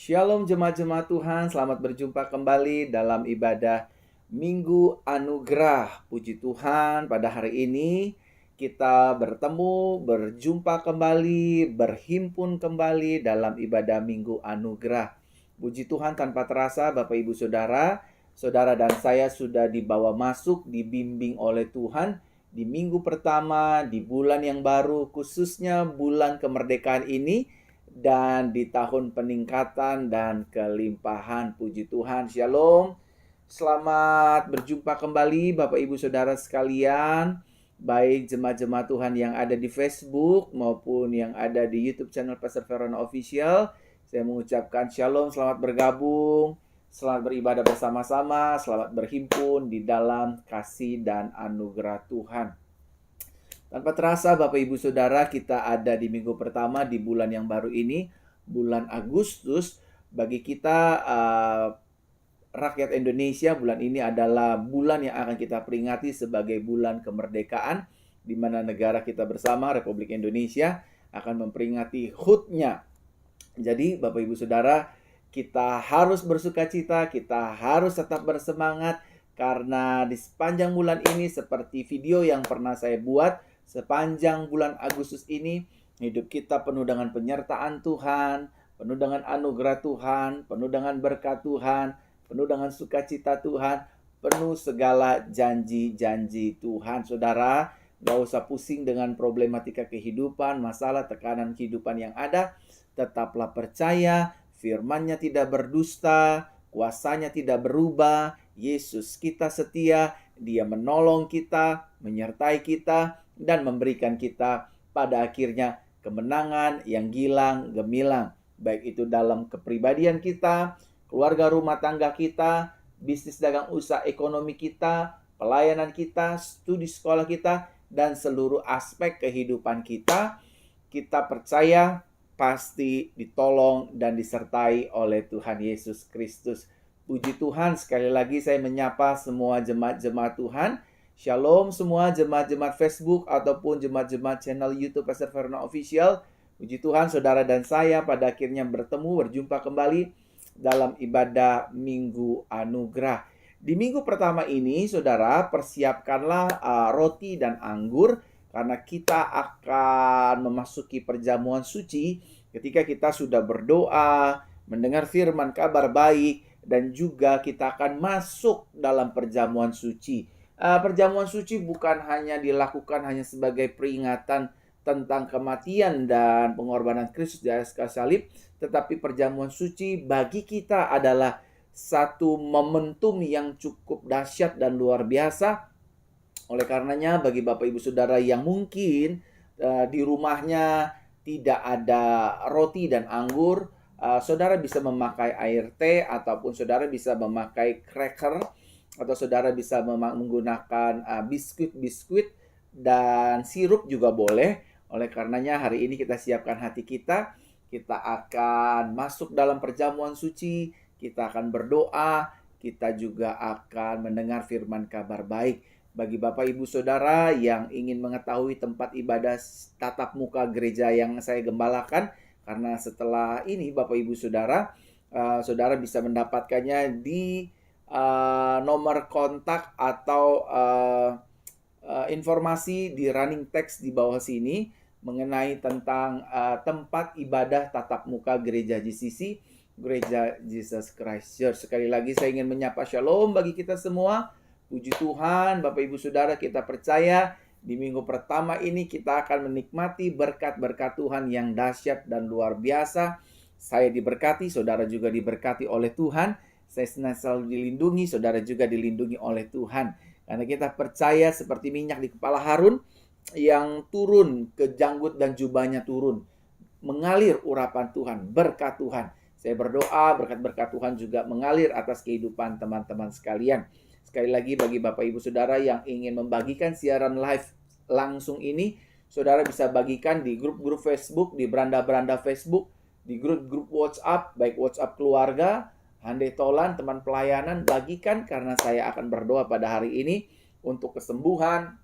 Shalom jemaat-jemaat Tuhan, selamat berjumpa kembali dalam ibadah Minggu Anugerah. Puji Tuhan, pada hari ini kita berjumpa kembali, berhimpun kembali dalam ibadah Minggu Anugerah. Puji Tuhan, tanpa terasa Bapak Ibu Saudara, saudara dan saya sudah dibawa masuk, dibimbing oleh Tuhan di minggu pertama, di bulan yang baru, khususnya bulan kemerdekaan ini, dan di tahun peningkatan dan kelimpahan. Puji Tuhan, Shalom. Selamat berjumpa kembali Bapak Ibu Saudara sekalian, baik jemaat-jemaat Tuhan yang ada di Facebook maupun yang ada di YouTube channel Pastor Verona Official. Saya mengucapkan Shalom, selamat bergabung, selamat beribadah bersama-sama, selamat berhimpun di dalam kasih dan anugerah Tuhan. Tanpa terasa Bapak Ibu Saudara, kita ada di minggu pertama di bulan yang baru ini, bulan Agustus. Bagi kita rakyat Indonesia, bulan ini adalah bulan yang akan kita peringati sebagai bulan kemerdekaan, di mana negara kita bersama, Republik Indonesia, akan memperingati HUT-nya. Jadi Bapak Ibu Saudara, kita harus bersukacita, kita harus tetap bersemangat, karena di sepanjang bulan ini, seperti video yang pernah saya buat, sepanjang bulan Agustus ini, hidup kita penuh dengan penyertaan Tuhan, penuh dengan anugerah Tuhan, penuh dengan berkat Tuhan, penuh dengan sukacita Tuhan, penuh segala janji-janji Tuhan. Saudara, gak usah pusing dengan problematika kehidupan, masalah, tekanan kehidupan yang ada. Tetaplah percaya, firman-Nya tidak berdusta, kuasanya tidak berubah, Yesus kita setia, Dia menolong kita, menyertai kita, dan memberikan kita pada akhirnya kemenangan yang gilang gemilang. Baik itu dalam kepribadian kita, keluarga rumah tangga kita, bisnis dagang usaha ekonomi kita, pelayanan kita, studi sekolah kita, dan seluruh aspek kehidupan kita. Kita percaya pasti ditolong dan disertai oleh Tuhan Yesus Kristus. Puji Tuhan, sekali lagi saya menyapa semua jemaat-jemaat Tuhan. Shalom semua jemaat-jemaat Facebook ataupun jemaat-jemaat channel YouTube Pastor Verona Official. Puji Tuhan, saudara dan saya pada akhirnya berjumpa kembali dalam ibadah Minggu Anugerah. Di minggu pertama ini, saudara, persiapkanlah roti dan anggur, karena kita akan memasuki perjamuan suci ketika kita sudah berdoa, mendengar firman kabar baik, dan juga kita akan masuk dalam perjamuan suci. Perjamuan suci bukan hanya dilakukan hanya sebagai peringatan tentang kematian dan pengorbanan Kristus di atas kayu salib, tetapi perjamuan suci bagi kita adalah satu momentum yang cukup dahsyat dan luar biasa. Oleh karenanya, bagi Bapak Ibu Saudara yang mungkin di rumahnya tidak ada roti dan anggur, saudara bisa memakai air teh, ataupun saudara bisa memakai cracker, atau saudara bisa menggunakan biskuit-biskuit dan sirup juga boleh. Oleh karenanya hari ini kita siapkan hati kita. Kita akan masuk dalam perjamuan suci, kita akan berdoa, kita juga akan mendengar firman kabar baik. Bagi Bapak Ibu Saudara yang ingin mengetahui tempat ibadah tatap muka gereja yang saya gembalakan, karena setelah ini Bapak Ibu Saudara, saudara bisa mendapatkannya di nomor kontak atau informasi di running text di bawah sini mengenai tentang tempat ibadah tatap muka gereja GCC, Gereja Jesus Christ Church. Sekali lagi saya ingin menyapa shalom bagi kita semua. Puji Tuhan, Bapak Ibu Saudara, kita percaya di minggu pertama ini kita akan menikmati berkat-berkat Tuhan yang dahsyat dan luar biasa. Saya diberkati, saudara juga diberkati oleh Tuhan. Saya selalu dilindungi, saudara juga dilindungi oleh Tuhan. Karena kita percaya seperti minyak di kepala Harun yang turun ke janggut dan jubahnya turun, mengalir urapan Tuhan, berkat Tuhan. Saya berdoa berkat-berkat Tuhan juga mengalir atas kehidupan teman-teman sekalian. Sekali lagi bagi Bapak Ibu Saudara yang ingin membagikan siaran live langsung ini, saudara bisa bagikan di grup-grup Facebook, di beranda-beranda Facebook, di grup-grup WhatsApp, baik WhatsApp keluarga, handai tolan, teman pelayanan, bagikan, karena saya akan berdoa pada hari ini untuk kesembuhan,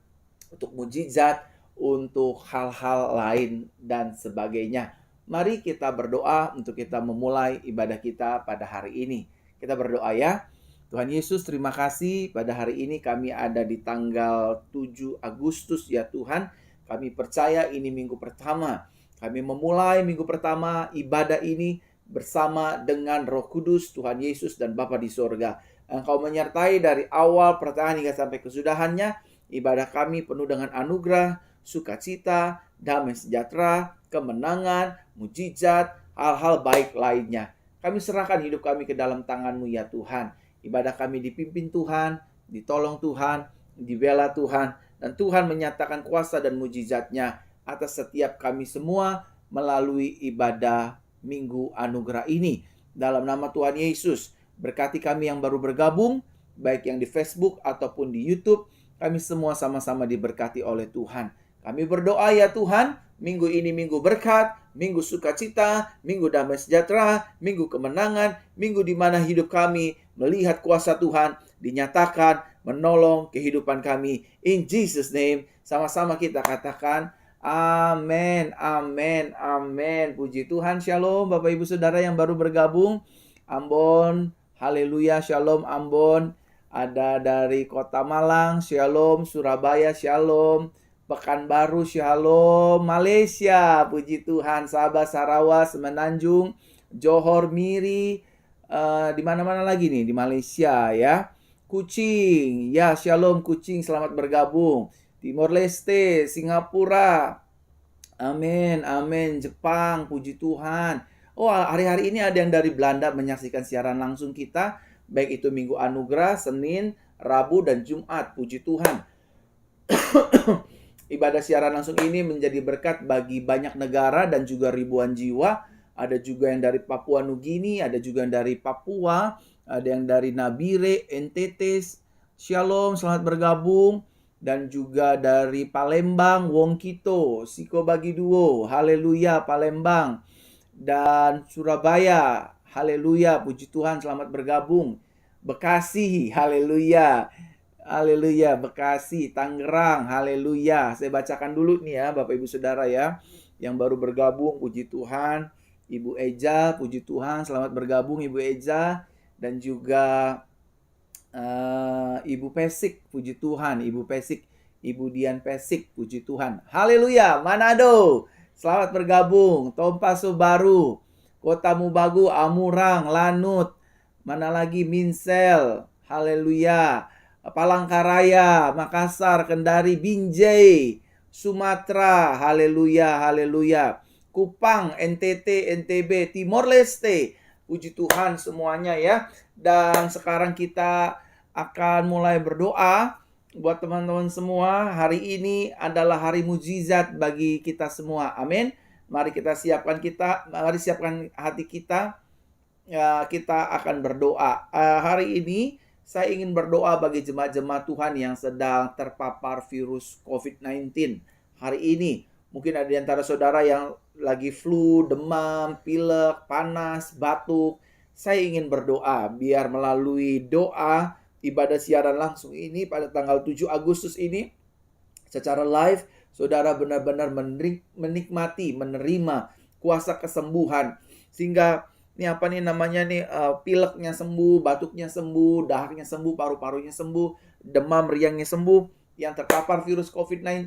untuk mujizat, untuk hal-hal lain dan sebagainya. Mari kita berdoa untuk kita memulai ibadah kita pada hari ini. Kita berdoa ya. Tuhan Yesus, terima kasih pada hari ini kami ada di tanggal 7 Agustus ya Tuhan. Kami percaya ini minggu pertama. Kami memulai minggu pertama ibadah ini bersama dengan Roh Kudus, Tuhan Yesus dan Bapa di sorga. Engkau menyertai dari awal pertengahan hingga sampai kesudahannya. Ibadah kami penuh dengan anugerah, sukacita, damai sejahtera, kemenangan, mujizat, hal-hal baik lainnya. Kami serahkan hidup kami ke dalam tangan-Mu ya Tuhan. Ibadah kami dipimpin Tuhan, ditolong Tuhan, dibela Tuhan, dan Tuhan menyatakan kuasa dan mujizat-Nya atas setiap kami semua melalui ibadah Minggu Anugerah ini. Dalam nama Tuhan Yesus, berkati kami yang baru bergabung, baik yang di Facebook ataupun di YouTube, kami semua sama-sama diberkati oleh Tuhan. Kami berdoa ya Tuhan, minggu ini minggu berkat, minggu sukacita, minggu damai sejahtera, minggu kemenangan, minggu di mana hidup kami melihat kuasa Tuhan dinyatakan menolong kehidupan kami. In Jesus name, sama-sama kita katakan amin, amin, amin. Puji Tuhan, shalom Bapak Ibu Saudara yang baru bergabung. Ambon, haleluya, shalom Ambon. Ada dari Kota Malang, shalom. Surabaya, shalom. Pekanbaru, shalom. Malaysia, puji Tuhan. Sabah, Sarawak, Semenanjung, Johor, Miri. Di mana-mana lagi nih di Malaysia ya. Kuching, ya shalom Kuching, selamat bergabung. Timor Leste, Singapura. Amin, amin. Jepang, puji Tuhan. Oh, hari-hari ini ada yang dari Belanda menyaksikan siaran langsung kita, baik itu Minggu Anugerah, Senin, Rabu dan Jumat. Puji Tuhan. Ibadah siaran langsung ini menjadi berkat bagi banyak negara dan juga ribuan jiwa. Ada juga yang dari Papua Nugini, ada juga yang dari Papua, ada yang dari Nabire, NTT, shalom, selamat bergabung. Dan juga dari Palembang, Wongkito, Siko Bagi Duo, haleluya Palembang. Dan Surabaya, haleluya, puji Tuhan, selamat bergabung. Bekasi, haleluya. Haleluya, Bekasi, Tangerang, haleluya. Saya bacakan dulu nih ya Bapak Ibu Saudara ya, yang baru bergabung, puji Tuhan. Ibu Eja, puji Tuhan, selamat bergabung Ibu Eja. Dan juga Ibu Pesik, puji Tuhan. Ibu Pesik, Ibu Dian Pesik, puji Tuhan. Haleluya, Manado, selamat bergabung. Tompaso Baru, Kota Mubagu, Amurang, Lanut. Mana lagi, Minsel, haleluya. Palangkaraya, Makassar, Kendari, Binjai, Sumatera, haleluya, haleluya. Kupang, NTT, NTB, Timor Leste. Puji Tuhan semuanya ya. Dan sekarang kita akan mulai berdoa buat teman-teman semua. Hari ini adalah hari mujizat bagi kita semua. Amin. Mari kita siapkan hati kita. Ya, kita akan berdoa. Hari ini saya ingin berdoa bagi jemaat-jemaat Tuhan yang sedang terpapar virus COVID-19. Hari ini mungkin ada di antara saudara yang lagi flu, demam, pilek, panas, batuk. Saya ingin berdoa biar melalui doa ibadah siaran langsung ini pada tanggal 7 Agustus ini secara live, saudara benar-benar menikmati, menerima kuasa kesembuhan. Sehingga ini apa nih namanya nih, pileknya sembuh, batuknya sembuh, dahaknya sembuh, paru-parunya sembuh, demam riangnya sembuh. Yang terpapar virus COVID-19,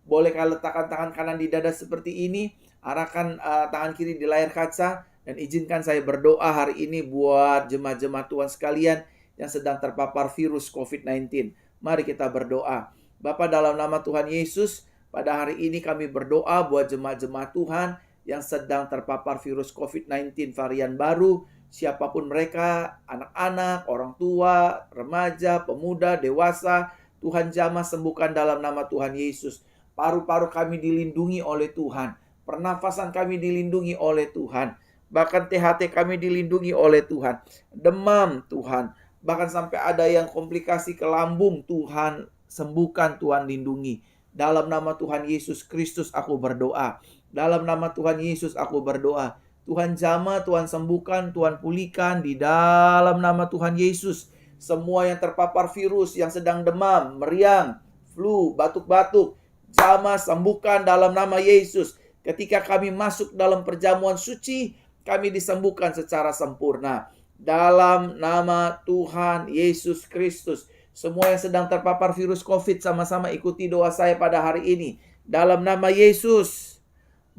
bolehkah letakkan tangan kanan di dada seperti ini, arahkan tangan kiri di layar kaca, dan izinkan saya berdoa hari ini buat jemaat-jemaat Tuhan sekalian yang sedang terpapar virus COVID-19. Mari kita berdoa. Bapa, dalam nama Tuhan Yesus, pada hari ini kami berdoa buat jemaat-jemaat Tuhan yang sedang terpapar virus COVID-19 varian baru, siapapun mereka, anak-anak, orang tua, remaja, pemuda, dewasa, Tuhan jamah sembuhkan dalam nama Tuhan Yesus. Paru-paru kami dilindungi oleh Tuhan, pernafasan kami dilindungi oleh Tuhan, bahkan THT kami dilindungi oleh Tuhan. Demam Tuhan, bahkan sampai ada yang komplikasi ke lambung, Tuhan sembuhkan, Tuhan lindungi. Dalam nama Tuhan Yesus Kristus aku berdoa. Dalam nama Tuhan Yesus aku berdoa. Tuhan jamah, Tuhan sembuhkan, Tuhan pulihkan di dalam nama Tuhan Yesus. Semua yang terpapar virus, yang sedang demam, meriang, flu, batuk-batuk, jamah sembuhkan dalam nama Yesus. Ketika kami masuk dalam perjamuan suci, kami disembuhkan secara sempurna. Dalam nama Tuhan Yesus Kristus. Semua yang sedang terpapar virus COVID, sama-sama ikuti doa saya pada hari ini. Dalam nama Yesus.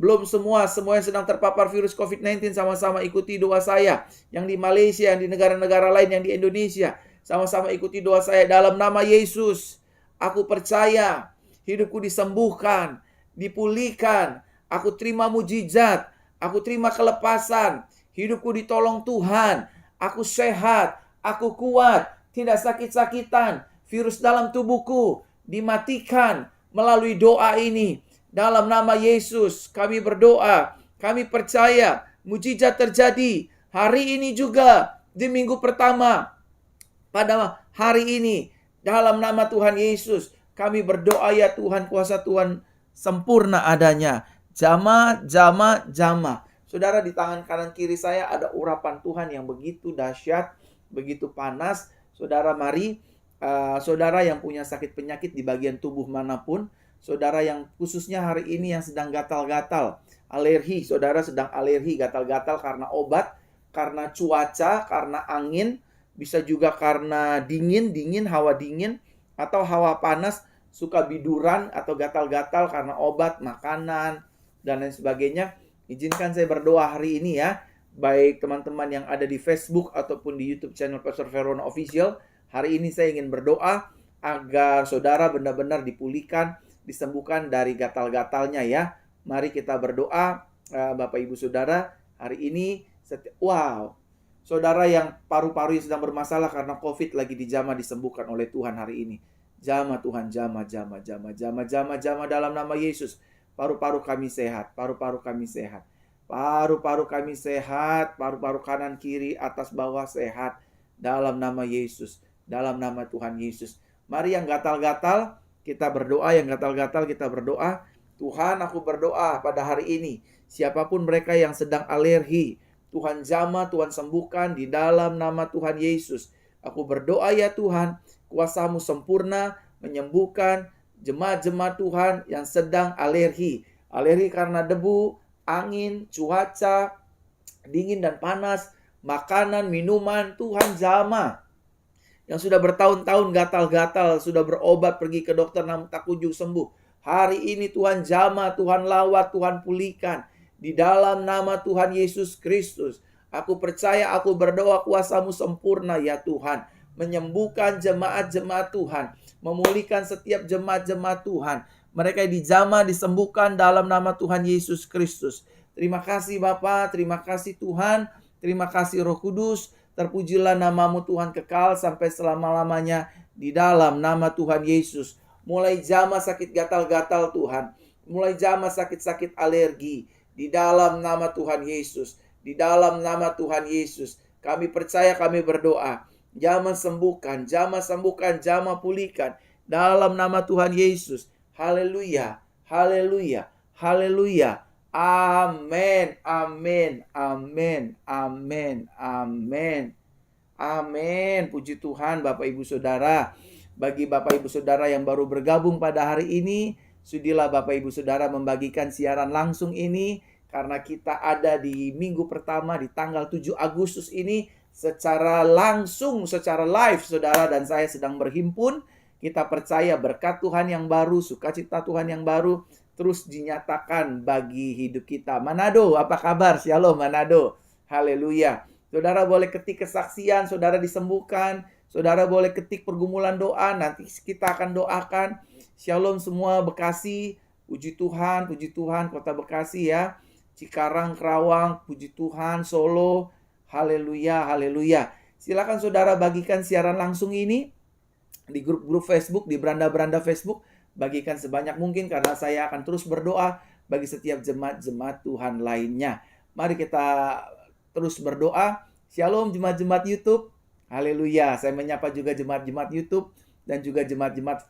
Belum semua yang sedang terpapar virus COVID-19, sama-sama ikuti doa saya. Yang di Malaysia, yang di negara-negara lain, yang di Indonesia. Sama-sama ikuti doa saya dalam nama Yesus. Aku percaya hidupku disembuhkan, dipulihkan. Aku terima mujizat, aku terima kelepasan. Hidupku ditolong Tuhan. Aku sehat, aku kuat, tidak sakit-sakitan. Virus dalam tubuhku dimatikan melalui doa ini. Dalam nama Yesus kami berdoa, kami percaya mujizat terjadi hari ini juga di minggu pertama. Pada hari ini dalam nama Tuhan Yesus kami berdoa ya Tuhan, kuasa Tuhan sempurna adanya. Jamah. Saudara, di tangan kanan kiri saya ada urapan Tuhan yang begitu dahsyat, begitu panas. Saudara, mari saudara yang punya sakit penyakit di bagian tubuh manapun, saudara yang khususnya hari ini yang sedang gatal-gatal, alergi, saudara sedang alergi, gatal-gatal karena obat, karena cuaca, karena angin, bisa juga karena dingin, hawa dingin, atau hawa panas, suka biduran atau gatal-gatal karena obat, makanan, dan lain sebagainya. Izinkan saya berdoa hari ini ya, baik teman-teman yang ada di Facebook ataupun di YouTube channel Pastor Verona Official. Hari ini saya ingin berdoa agar saudara benar-benar dipulihkan, disembuhkan dari gatal-gatalnya ya. Mari kita berdoa, Bapak Ibu Saudara, hari ini saudara yang paru-paru yang sedang bermasalah karena COVID lagi dijamah, disembuhkan oleh Tuhan hari ini. Jamah Tuhan, jamah dalam nama Yesus. Paru-paru kami sehat, paru-paru kami sehat. Paru-paru kami sehat, paru-paru kanan kiri atas bawah sehat. Dalam nama Yesus, dalam nama Tuhan Yesus. Mari yang gatal-gatal kita berdoa, yang gatal-gatal kita berdoa. Tuhan, aku berdoa pada hari ini, siapapun mereka yang sedang alergi, Tuhan jamah, Tuhan sembuhkan di dalam nama Tuhan Yesus. Aku berdoa ya Tuhan, kuasa-Mu sempurna menyembuhkan jemaat-jemaat Tuhan yang sedang alergi. Alergi karena debu, angin, cuaca, dingin dan panas, makanan, minuman, Tuhan jamah. Yang sudah bertahun-tahun gatal-gatal, sudah berobat, pergi ke dokter namun tak kunjung sembuh. Hari ini Tuhan jamah, Tuhan lawat, Tuhan pulihkan. Di dalam nama Tuhan Yesus Kristus. Aku percaya, aku berdoa kuasa-Mu sempurna ya Tuhan. Menyembuhkan jemaat-jemaat Tuhan. Memulihkan setiap jemaat-jemaat Tuhan. Mereka dijamah, disembuhkan dalam nama Tuhan Yesus Kristus. Terima kasih Bapa, terima kasih Tuhan. Terima kasih Roh Kudus. Terpujilah nama-Mu Tuhan kekal sampai selama-lamanya. Di dalam nama Tuhan Yesus. Mulai jamah sakit gatal-gatal Tuhan. Mulai jamah sakit-sakit alergi. Di dalam nama Tuhan Yesus. Di dalam nama Tuhan Yesus. Kami percaya, kami berdoa. Jamah sembuhkan, jamah pulihkan. Dalam nama Tuhan Yesus. Haleluya, haleluya, haleluya. Amin, amin, amin, amin, amin. Amin. Puji Tuhan Bapak Ibu Saudara. Bagi Bapak Ibu Saudara yang baru bergabung pada hari ini, sudilah Bapak Ibu Saudara membagikan siaran langsung ini. Karena kita ada di minggu pertama di tanggal 7 Agustus ini secara langsung, secara live saudara dan saya sedang berhimpun. Kita percaya berkat Tuhan yang baru, sukacita Tuhan yang baru terus dinyatakan bagi hidup kita. Manado, apa kabar? Shalom Manado. Haleluya. Saudara boleh ketik kesaksian, saudara disembuhkan. Saudara boleh ketik pergumulan doa, nanti kita akan doakan. Shalom semua Bekasi. Puji Tuhan Kota Bekasi ya. Cikarang, Kerawang, puji Tuhan, Solo. Haleluya, haleluya. Silakan saudara bagikan siaran langsung ini di grup-grup Facebook, di beranda-beranda Facebook. Bagikan sebanyak mungkin karena saya akan terus berdoa bagi setiap jemaat-jemaat Tuhan lainnya. Mari kita terus berdoa. Shalom jemaat-jemaat YouTube. Haleluya. Saya menyapa juga jemaat-jemaat YouTube dan juga jemaat-jemaat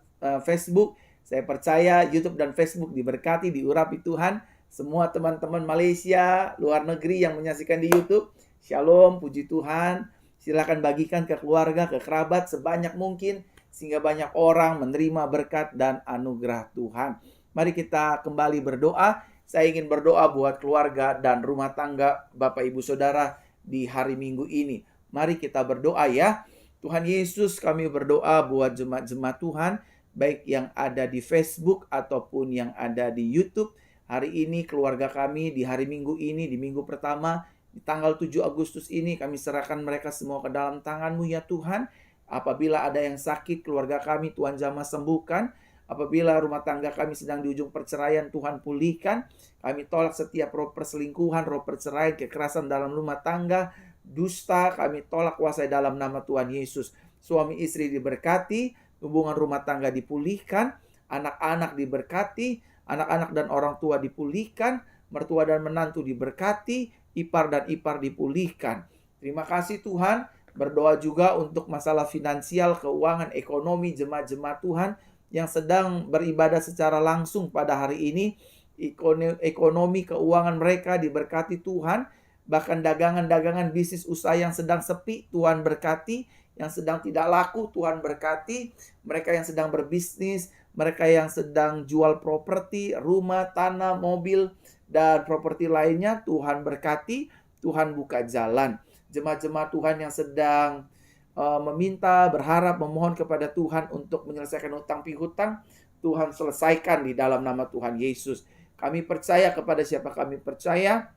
Facebook. Saya percaya YouTube dan Facebook diberkati, diurapi Tuhan. Semua teman-teman Malaysia, luar negeri yang menyaksikan di YouTube, shalom, puji Tuhan. Silakan bagikan ke keluarga, ke kerabat sebanyak mungkin sehingga banyak orang menerima berkat dan anugerah Tuhan. Mari kita kembali berdoa. Saya ingin berdoa buat keluarga dan rumah tangga Bapak Ibu Saudara di hari Minggu ini. Mari kita berdoa ya. Tuhan Yesus, kami berdoa buat jemaat-jemaat Tuhan, baik yang ada di Facebook ataupun yang ada di YouTube. Hari ini keluarga kami di hari Minggu ini, di minggu pertama, di tanggal 7 Agustus ini, kami serahkan mereka semua ke dalam tangan-Mu ya Tuhan. Apabila ada yang sakit, keluarga kami Tuhan jamah sembuhkan. Apabila rumah tangga kami sedang di ujung perceraian, Tuhan pulihkan. Kami tolak setiap roh perselingkuhan, roh perceraian, kekerasan dalam rumah tangga, dusta, kami tolak kuasai dalam nama Tuhan Yesus. Suami istri diberkati, hubungan rumah tangga dipulihkan, anak-anak diberkati, anak-anak dan orang tua dipulihkan, mertua dan menantu diberkati, ipar dan ipar dipulihkan. Terima kasih Tuhan. Berdoa juga untuk masalah finansial, keuangan, ekonomi jemaat-jemaat Tuhan yang sedang beribadah secara langsung pada hari ini. Ekonomi, keuangan mereka diberkati Tuhan. Bahkan dagangan-dagangan bisnis usaha yang sedang sepi, Tuhan berkati. Yang sedang tidak laku, Tuhan berkati. Mereka yang sedang berbisnis, mereka yang sedang jual properti, rumah, tanah, mobil, dan properti lainnya, Tuhan berkati. Tuhan buka jalan. Jemaat-jemaat Tuhan yang sedang meminta, berharap, memohon kepada Tuhan untuk menyelesaikan hutang piutang, Tuhan selesaikan di dalam nama Tuhan Yesus. Kami percaya kepada siapa kami percaya,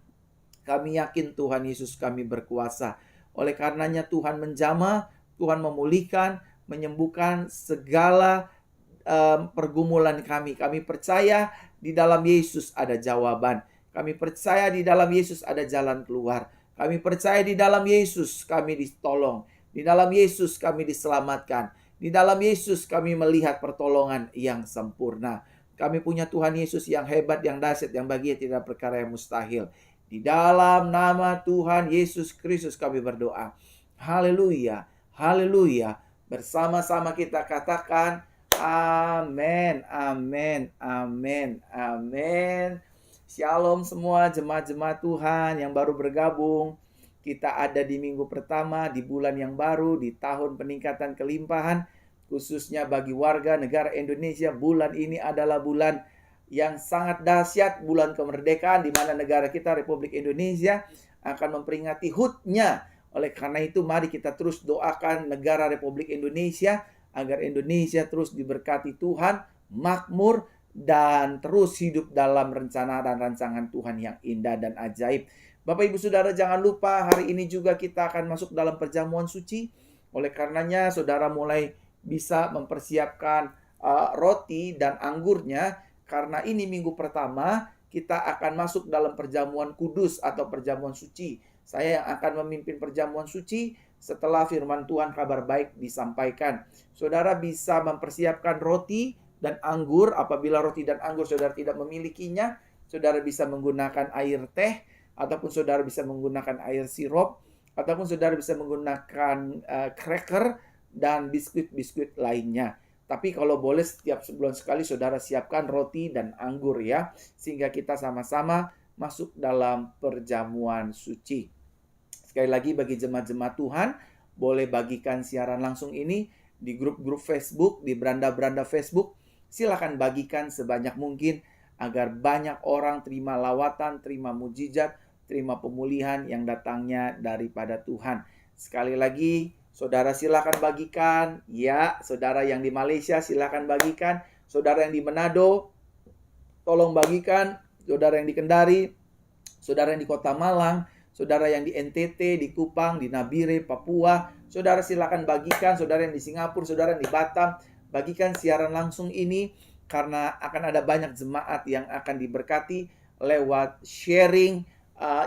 kami yakin Tuhan Yesus kami berkuasa. Oleh karenanya Tuhan menjamah, Tuhan memulihkan, menyembuhkan segala pergumulan kami. Kami percaya di dalam Yesus ada jawaban. Kami percaya di dalam Yesus ada jalan keluar. Kami percaya di dalam Yesus kami ditolong. Di dalam Yesus kami diselamatkan. Di dalam Yesus kami melihat pertolongan yang sempurna. Kami punya Tuhan Yesus yang hebat, yang dahsyat, yang bagia, tidak perkara yang mustahil. Di dalam nama Tuhan Yesus Kristus kami berdoa. Haleluya, haleluya. Bersama-sama kita katakan amin, amin, amin, amin. Shalom semua jemaat-jemaat Tuhan yang baru bergabung. Kita ada di minggu pertama, di bulan yang baru, di tahun peningkatan kelimpahan. Khususnya bagi warga negara Indonesia, bulan ini adalah bulan yang sangat dahsyat, bulan kemerdekaan, di mana negara kita, Republik Indonesia, akan memperingati HUT-nya. Oleh karena itu, mari kita terus doakan negara Republik Indonesia, agar Indonesia terus diberkati Tuhan, makmur, dan terus hidup dalam rencana dan rancangan Tuhan yang indah dan ajaib. Bapak Ibu Saudara, jangan lupa hari ini juga kita akan masuk dalam perjamuan suci. Oleh karenanya saudara mulai bisa mempersiapkan roti dan anggurnya, karena ini minggu pertama kita akan masuk dalam perjamuan kudus atau perjamuan suci. Saya yang akan memimpin perjamuan suci setelah firman Tuhan kabar baik disampaikan. Saudara bisa mempersiapkan roti dan anggur. Apabila roti dan anggur saudara tidak memilikinya, saudara bisa menggunakan air teh, ataupun saudara bisa menggunakan air sirup, ataupun saudara bisa menggunakan cracker dan biskuit-biskuit lainnya. Tapi kalau boleh setiap sebulan sekali saudara siapkan roti dan anggur ya, sehingga kita sama-sama masuk dalam perjamuan suci. Sekali lagi bagi jemaat-jemaat Tuhan, boleh bagikan siaran langsung ini di grup-grup Facebook, di beranda-beranda Facebook. Silakan bagikan sebanyak mungkin agar banyak orang terima lawatan, terima mujizat, terima pemulihan yang datangnya daripada Tuhan. Sekali lagi, saudara silakan bagikan. Ya, saudara yang di Malaysia silakan bagikan. Saudara yang di Manado, tolong bagikan. Saudara yang di Kendari, saudara yang di Kota Malang, saudara yang di NTT, di Kupang, di Nabire, Papua, saudara silakan bagikan. Saudara yang di Singapura, saudara yang di Batam, bagikan siaran langsung ini, karena akan ada banyak jemaat yang akan diberkati lewat sharing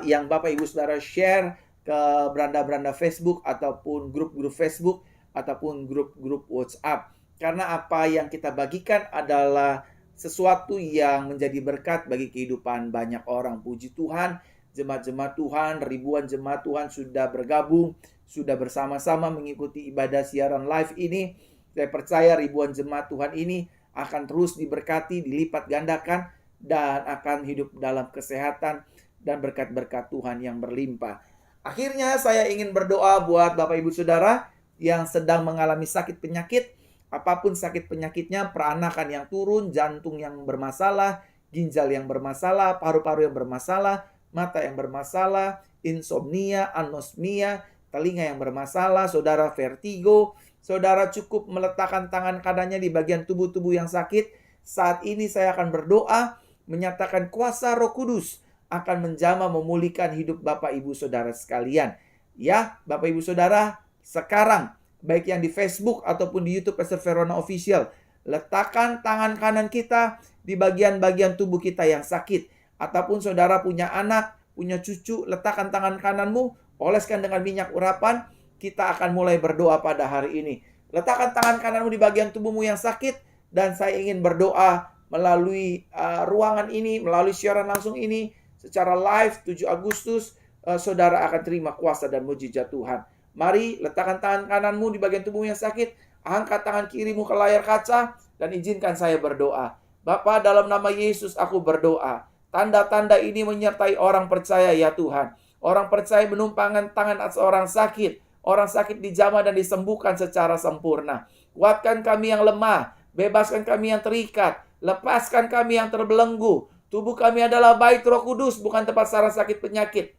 yang Bapak Ibu Saudara share ke beranda-beranda Facebook ataupun grup-grup Facebook ataupun grup-grup WhatsApp. Karena apa yang kita bagikan adalah sesuatu yang menjadi berkat bagi kehidupan banyak orang. Puji Tuhan, jemaat-jemaat Tuhan, ribuan jemaat Tuhan sudah bergabung, sudah bersama-sama mengikuti ibadah siaran live ini. Saya percaya ribuan jemaat Tuhan ini akan terus diberkati, dilipat gandakan, dan akan hidup dalam kesehatan dan berkat-berkat Tuhan yang berlimpah. Akhirnya saya ingin berdoa buat Bapak Ibu Saudara yang sedang mengalami sakit penyakit, apapun sakit penyakitnya, peranakan yang turun, jantung yang bermasalah, ginjal yang bermasalah, paru-paru yang bermasalah, mata yang bermasalah, insomnia, anosmia, telinga yang bermasalah, saudara vertigo, saudara cukup meletakkan tangan kanannya di bagian tubuh-tubuh yang sakit. Saat ini saya akan berdoa, menyatakan kuasa Roh Kudus akan menjamah memulihkan hidup Bapak Ibu Saudara sekalian. Ya, Bapak Ibu Saudara, sekarang baik yang di Facebook ataupun di YouTube Pastor Verona Official, letakkan tangan kanan kita di bagian-bagian tubuh kita yang sakit. Ataupun saudara punya anak, punya cucu, letakkan tangan kananmu, oleskan dengan minyak urapan. Kita akan mulai berdoa pada hari ini. Letakkan tangan kananmu di bagian tubuhmu yang sakit, dan saya ingin berdoa melalui ruangan ini, melalui siaran langsung ini, secara live 7 Agustus, saudara akan terima kuasa dan mujizat Tuhan. Mari letakkan tangan kananmu di bagian tubuhmu yang sakit, angkat tangan kirimu ke layar kaca, dan izinkan saya berdoa. Bapa, dalam nama Yesus aku berdoa. Tanda-tanda ini menyertai orang percaya ya Tuhan. Orang percaya menumpangkan tangan atas orang sakit. Orang sakit dijamah dan disembuhkan secara sempurna. Kuatkan kami yang lemah, bebaskan kami yang terikat, lepaskan kami yang terbelenggu. Tubuh kami adalah bait Roh Kudus, bukan tempat sarang sakit penyakit.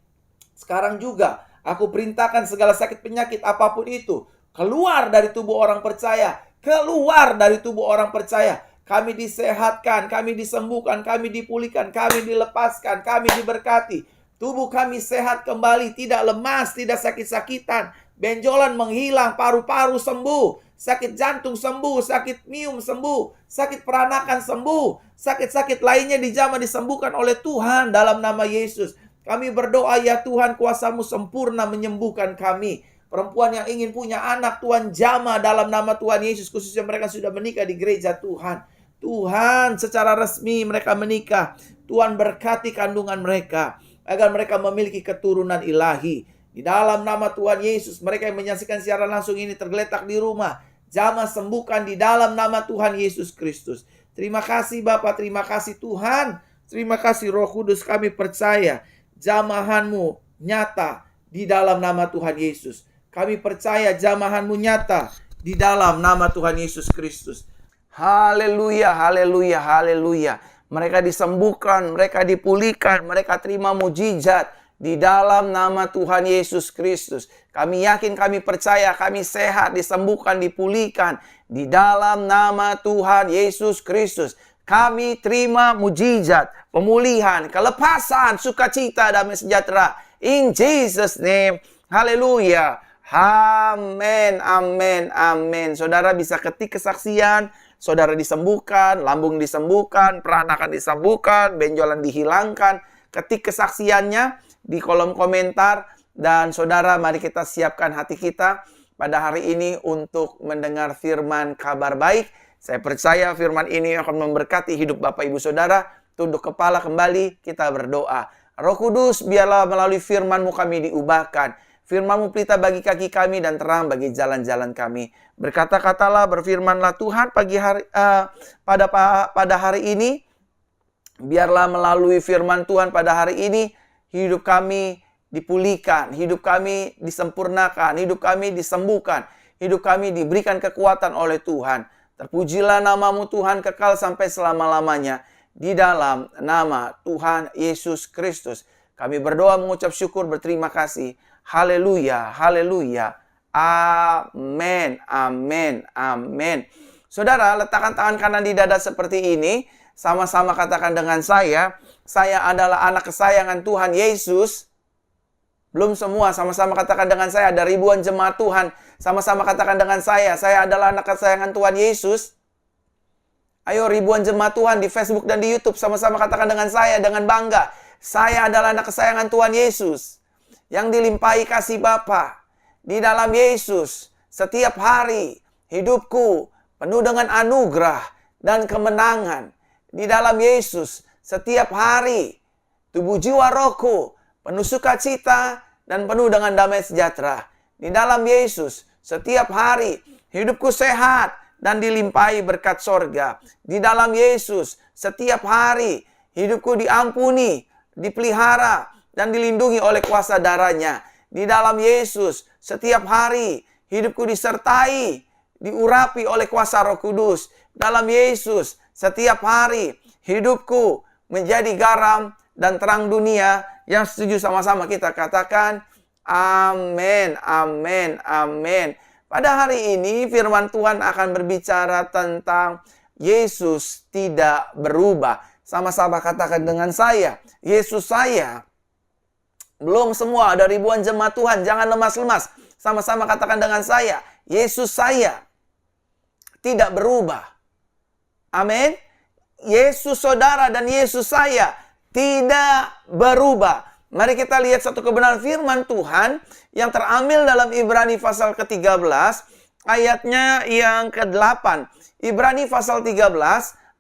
Sekarang juga aku perintahkan segala sakit penyakit apapun itu keluar dari tubuh orang percaya. Keluar dari tubuh orang percaya. Kami disehatkan, kami disembuhkan, kami dipulihkan, kami dilepaskan, kami diberkati. Tubuh kami sehat kembali, tidak lemas, tidak sakit-sakitan. Benjolan menghilang, paru-paru sembuh. Sakit jantung sembuh, sakit mium sembuh, sakit peranakan sembuh, sakit-sakit lainnya dijamah disembuhkan oleh Tuhan dalam nama Yesus. Kami berdoa ya Tuhan, kuasa-Mu sempurna menyembuhkan kami. Perempuan yang ingin punya anak, Tuhan jamah dalam nama Tuhan Yesus, khususnya mereka sudah menikah di gereja Tuhan. Tuhan, secara resmi mereka menikah. Tuhan berkati kandungan mereka, agar mereka memiliki keturunan ilahi. Di dalam nama Tuhan Yesus, mereka yang menyaksikan siaran langsung ini tergeletak di rumah, jamah sembuhkan di dalam nama Tuhan Yesus Kristus. Terima kasih Bapak, terima kasih Tuhan. Terima kasih Roh Kudus, kami percaya jamahan-Mu nyata di dalam nama Tuhan Yesus. Kami percaya jamahan-Mu nyata di dalam nama Tuhan Yesus Kristus. Haleluya, haleluya, haleluya. Mereka disembuhkan, mereka dipulihkan, mereka terima mujizat di dalam nama Tuhan Yesus Kristus. Kami yakin, kami percaya, kami sehat, disembuhkan, dipulihkan di dalam nama Tuhan Yesus Kristus. Kami terima mujizat, pemulihan, kelepasan, sukacita, damai sejahtera. In Jesus' name. Haleluya. Amin, amin, amin. Saudara bisa ketik kesaksian. Saudara disembuhkan, lambung disembuhkan, peranakan disembuhkan, benjolan dihilangkan. Ketik kesaksiannya di kolom komentar. Dan saudara, mari kita siapkan hati kita pada hari ini untuk mendengar firman kabar baik. Saya percaya firman ini akan memberkati hidup Bapak Ibu Saudara. Tunduk kepala kembali, kita berdoa. Roh Kudus, biarlah melalui firman-Mu kami diubahkan. Firman-Mu pelita bagi kaki kami dan terang bagi jalan-jalan kami. Berkata-katalah, berfirmanlah Tuhan pada hari ini. Biarlah melalui firman Tuhan pada hari ini, hidup kami dipulihkan, hidup kami disempurnakan, hidup kami disembuhkan, hidup kami diberikan kekuatan oleh Tuhan. Terpujilah nama-Mu Tuhan kekal sampai selama-lamanya. Di dalam nama Tuhan Yesus Kristus, kami berdoa, mengucap syukur, berterima kasih. Haleluya, haleluya. Amin, amin, amin. Saudara, letakkan tangan kanan di dada seperti ini. Sama-sama katakan dengan saya adalah anak kesayangan Tuhan Yesus. Belum semua, sama-sama katakan dengan saya. Ada ribuan jemaat Tuhan. Sama-sama katakan dengan saya adalah anak kesayangan Tuhan Yesus. Ayo ribuan jemaat Tuhan di Facebook dan di YouTube. Sama-sama katakan dengan saya dengan bangga. Saya adalah anak kesayangan Tuhan Yesus. Yang dilimpahi kasih Bapa. Di dalam Yesus, setiap hari hidupku penuh dengan anugerah dan kemenangan. Di dalam Yesus, setiap hari tubuh jiwa rohku penuh sukacita dan penuh dengan damai sejahtera. Di dalam Yesus, setiap hari hidupku sehat dan dilimpahi berkat sorga. Di dalam Yesus, setiap hari hidupku diampuni, dipelihara, dan dilindungi oleh kuasa darah-Nya. Di dalam Yesus, setiap hari hidupku disertai, diurapi oleh kuasa Roh Kudus. Dalam Yesus, setiap hari hidupku menjadi garam dan terang dunia. Yang setuju sama-sama kita katakan, amin, amin, amin. Pada hari ini firman Tuhan akan berbicara tentang Yesus tidak berubah. Sama-sama katakan dengan saya, Yesus saya. Belum semua, ada ribuan jemaat Tuhan, jangan lemas-lemas. Sama-sama katakan dengan saya, Yesus saya tidak berubah. Amin. Yesus saudara dan Yesus saya tidak berubah. Mari kita lihat satu kebenaran firman Tuhan yang terambil dalam Ibrani pasal ke-13 ayatnya yang ke-8. Ibrani pasal 13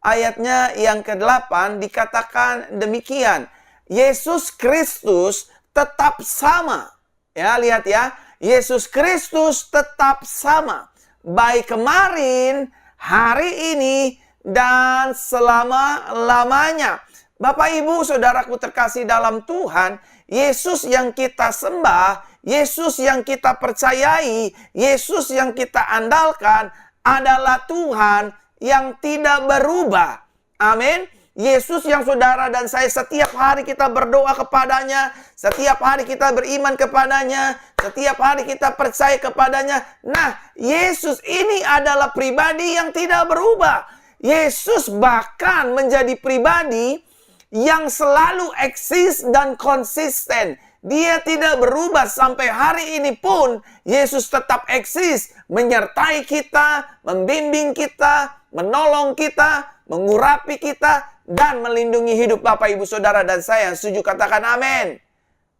ayatnya yang ke-8 dikatakan demikian. Yesus Kristus tetap sama. Ya, lihat ya. Yesus Kristus tetap sama. Baik kemarin, hari ini, dan selama-lamanya. Bapak, Ibu, Saudaraku terkasih dalam Tuhan, Yesus yang kita sembah, Yesus yang kita percayai, Yesus yang kita andalkan adalah Tuhan yang tidak berubah. Amin. Yesus yang saudara dan saya setiap hari kita berdoa kepadanya, setiap hari kita beriman kepadanya, setiap hari kita percaya kepadanya. Nah, Yesus ini adalah pribadi yang tidak berubah. Yesus bahkan menjadi pribadi yang selalu eksis dan konsisten. Dia tidak berubah sampai hari ini pun. Yesus tetap eksis, menyertai kita, membimbing kita, menolong kita, mengurapi kita, dan melindungi hidup Bapak, Ibu, Saudara, dan saya. Setuju katakan amin.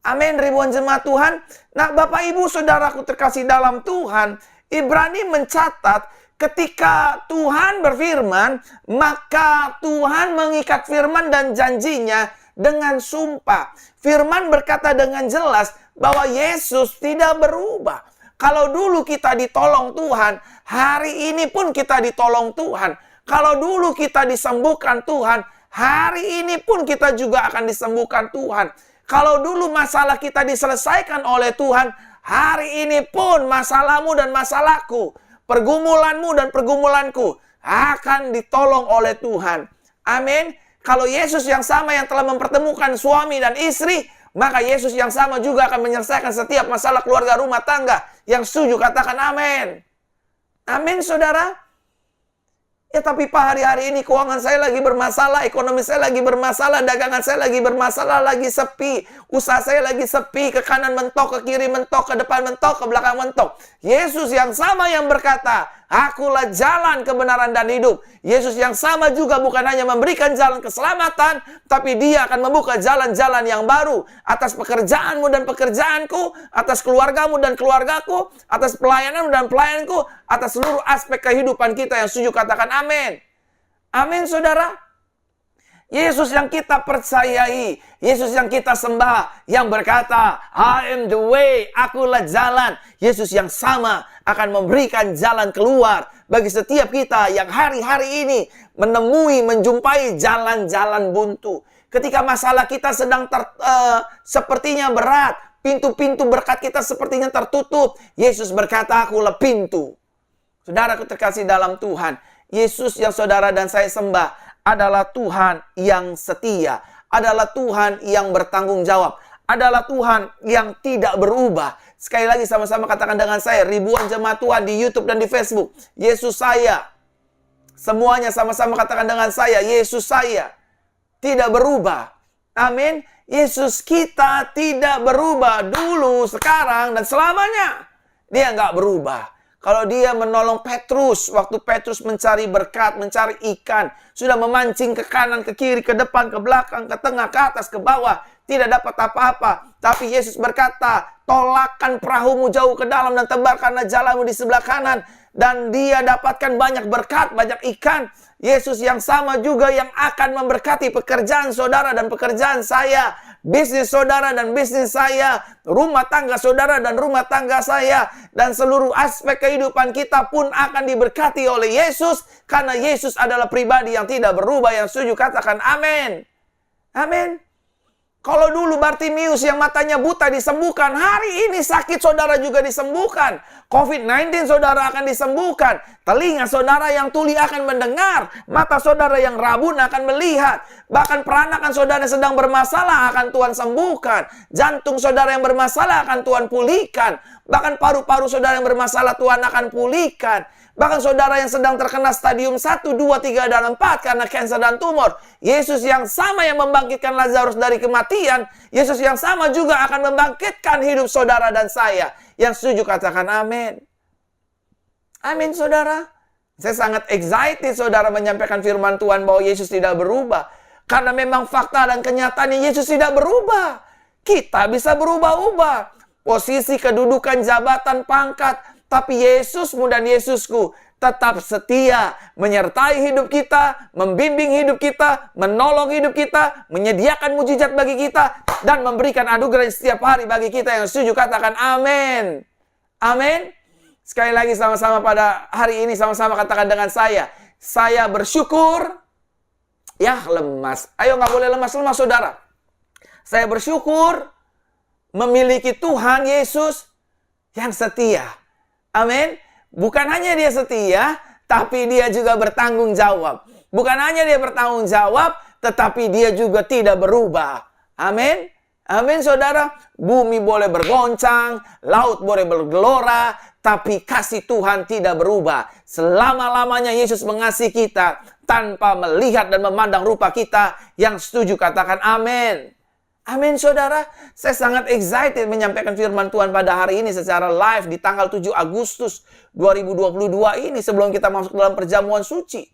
Amin, ribuan jemaat Tuhan. Nah, Bapak, Ibu, Saudaraku terkasih dalam Tuhan, Ibrani mencatat ketika Tuhan berfirman, maka Tuhan mengikat firman dan janjinya dengan sumpah. Firman berkata dengan jelas bahwa Yesus tidak berubah. Kalau dulu kita ditolong Tuhan, hari ini pun kita ditolong Tuhan. Kalau dulu kita disembuhkan Tuhan, hari ini pun kita juga akan disembuhkan Tuhan. Kalau dulu masalah kita diselesaikan oleh Tuhan, hari ini pun masalahmu dan masalahku, pergumulanmu dan pergumulanku akan ditolong oleh Tuhan. Amin. Kalau Yesus yang sama yang telah mempertemukan suami dan istri, maka Yesus yang sama juga akan menyelesaikan setiap masalah keluarga rumah tangga. Yang setuju katakan amin. Amin, saudara. Ya, tapi Pak, hari-hari ini keuangan saya lagi bermasalah, ekonomi saya lagi bermasalah, dagangan saya lagi bermasalah, lagi sepi, usaha saya lagi sepi, ke kanan mentok, ke kiri mentok, ke depan mentok, ke belakang mentok. Yesus yang sama yang berkata, akulah jalan, kebenaran, dan hidup. Yesus yang sama juga bukan hanya memberikan jalan keselamatan, tapi dia akan membuka jalan-jalan yang baru atas pekerjaanmu dan pekerjaanku, atas keluargamu dan keluargaku, atas pelayananmu dan pelayananku, atas seluruh aspek kehidupan kita. Yang setuju katakan amin. Amin, saudara. Yesus yang kita percayai, Yesus yang kita sembah, yang berkata, I am the way, akulah jalan. Yesus yang sama akan memberikan jalan keluar bagi setiap kita yang hari-hari ini menjumpai jalan-jalan buntu. Ketika masalah kita sedang sepertinya berat, pintu-pintu berkat kita sepertinya tertutup, Yesus berkata, akulah pintu. Saudaraku terkasih dalam Tuhan, Yesus yang saudara dan saya sembah adalah Tuhan yang setia, adalah Tuhan yang bertanggung jawab, adalah Tuhan yang tidak berubah. Sekali lagi sama-sama katakan dengan saya, ribuan jemaat Tuhan di YouTube dan di Facebook, Yesus saya. Semuanya sama-sama katakan dengan saya, Yesus saya tidak berubah. Amin. Yesus kita tidak berubah dulu, sekarang, dan selamanya. Dia nggak berubah. Kalau dia menolong Petrus, waktu Petrus mencari berkat, mencari ikan, sudah memancing ke kanan, ke kiri, ke depan, ke belakang, ke tengah, ke atas, ke bawah, tidak dapat apa-apa. Tapi Yesus berkata, tolakkan perahumu jauh ke dalam dan tebarkanlah jalamu di sebelah kanan. Dan dia dapatkan banyak berkat, banyak ikan. Yesus yang sama juga yang akan memberkati pekerjaan saudara dan pekerjaan saya, bisnis saudara dan bisnis saya, rumah tangga saudara dan rumah tangga saya, dan seluruh aspek kehidupan kita pun akan diberkati oleh Yesus, karena Yesus adalah pribadi yang tidak berubah. Yang setuju katakan amin. Amin. Kalau dulu Bartimius yang matanya buta disembuhkan, hari ini sakit saudara juga disembuhkan. COVID-19 saudara akan disembuhkan. Telinga saudara yang tuli akan mendengar. Mata saudara yang rabun akan melihat. Bahkan peranakan saudara yang sedang bermasalah akan Tuhan sembuhkan. Jantung saudara yang bermasalah akan Tuhan pulihkan. Bahkan paru-paru saudara yang bermasalah Tuhan akan pulihkan. Bahkan saudara yang sedang terkena stadium 1, 2, 3, dan 4 karena kanker dan tumor. Yesus yang sama yang membangkitkan Lazarus dari kematian, Yesus yang sama juga akan membangkitkan hidup saudara dan saya. Yang setuju katakan amin. Amin saudara. Saya sangat excited saudara menyampaikan firman Tuhan bahwa Yesus tidak berubah. Karena memang fakta dan kenyataannya Yesus tidak berubah. Kita bisa berubah-ubah. Posisi, kedudukan, jabatan, pangkat. Tapi Yesusmu dan Yesusku tetap setia menyertai hidup kita, membimbing hidup kita, menolong hidup kita, menyediakan mujizat bagi kita, dan memberikan anugerah setiap hari bagi kita. Yang setuju katakan amin. Amin. Sekali lagi sama-sama pada hari ini sama-sama katakan dengan saya bersyukur. Ya lemas. Ayo nggak boleh lemas-lemas saudara. Saya bersyukur memiliki Tuhan Yesus yang setia. Amin. Bukan hanya dia setia, tapi dia juga bertanggung jawab. Bukan hanya dia bertanggung jawab, tetapi dia juga tidak berubah. Amin. Amin saudara. Bumi boleh bergoncang, laut boleh bergelora, tapi kasih Tuhan tidak berubah. Selama-lamanya Yesus mengasihi kita tanpa melihat dan memandang rupa kita. Yang setuju katakan amin. Amin saudara, saya sangat excited menyampaikan firman Tuhan pada hari ini secara live di tanggal 7 Agustus 2022 ini sebelum kita masuk dalam perjamuan suci.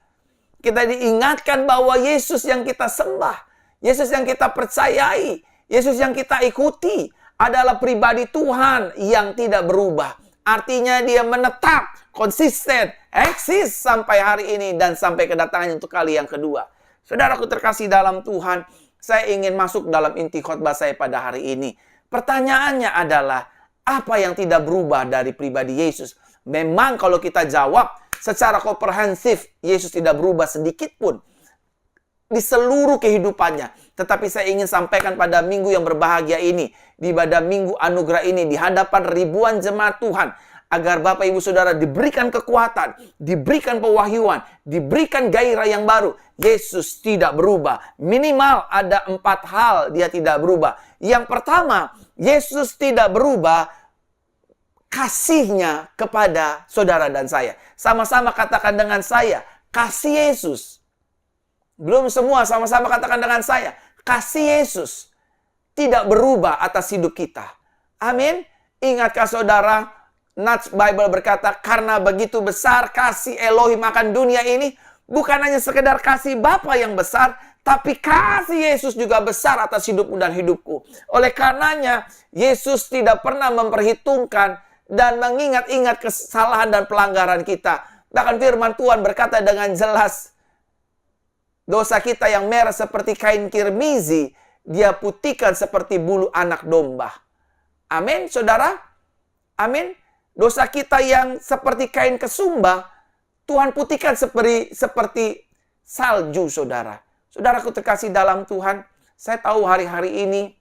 Kita diingatkan bahwa Yesus yang kita sembah, Yesus yang kita percayai, Yesus yang kita ikuti adalah pribadi Tuhan yang tidak berubah. Artinya dia menetap, konsisten, eksis sampai hari ini dan sampai kedatangannya untuk kali yang kedua. Saudaraku terkasih dalam Tuhan, saya ingin masuk dalam inti khotbah saya pada hari ini. Pertanyaannya adalah, apa yang tidak berubah dari pribadi Yesus? Memang kalau kita jawab secara komprehensif, Yesus tidak berubah sedikit pun di seluruh kehidupannya. Tetapi saya ingin sampaikan pada minggu yang berbahagia ini, di pada minggu anugerah ini, di hadapan ribuan jemaat Tuhan, agar Bapak Ibu Saudara diberikan kekuatan, diberikan pewahyuan, diberikan gairah yang baru. Yesus tidak berubah. Minimal ada 4 hal dia tidak berubah. Yang pertama, Yesus tidak berubah kasihnya kepada saudara dan saya. Sama-sama katakan dengan saya, kasih Yesus. Belum semua, sama-sama katakan dengan saya, kasih Yesus tidak berubah atas hidup kita. Amin. Ingatkah saudara, Nats Bible berkata, karena begitu besar kasih Elohim akan dunia ini, bukan hanya sekedar kasih Bapa yang besar, tapi kasih Yesus juga besar atas hidupmu dan hidupku. Oleh karenanya, Yesus tidak pernah memperhitungkan dan mengingat-ingat kesalahan dan pelanggaran kita. Bahkan firman Tuhan berkata dengan jelas, dosa kita yang merah seperti kain kirmizi, dia putihkan seperti bulu anak domba. Amin, saudara? Amin. Dosa kita yang seperti kain kesumba, Tuhan putihkan seperti salju, saudara. Saudaraku terkasih dalam Tuhan, saya tahu hari-hari ini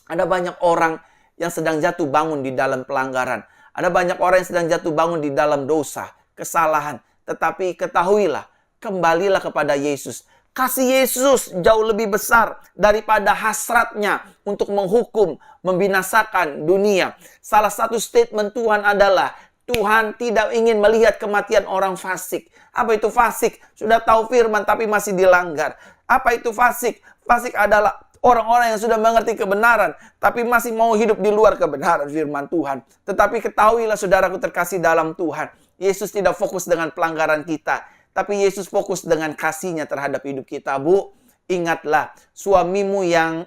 ada banyak orang yang sedang jatuh bangun di dalam pelanggaran. Ada banyak orang yang sedang jatuh bangun di dalam dosa, kesalahan. Tetapi ketahuilah, kembalilah kepada Yesus. Kasih Yesus jauh lebih besar daripada hasratnya untuk menghukum, membinasakan dunia. Salah satu statement Tuhan adalah, Tuhan tidak ingin melihat kematian orang fasik. Apa itu fasik? Sudah tahu firman tapi masih dilanggar. Apa itu fasik? Fasik adalah orang-orang yang sudah mengerti kebenaran, tapi masih mau hidup di luar kebenaran firman Tuhan. Tetapi ketahuilah saudaraku terkasih dalam Tuhan, Yesus tidak fokus dengan pelanggaran kita. Tapi Yesus fokus dengan kasihnya terhadap hidup kita. Bu, ingatlah, suamimu yang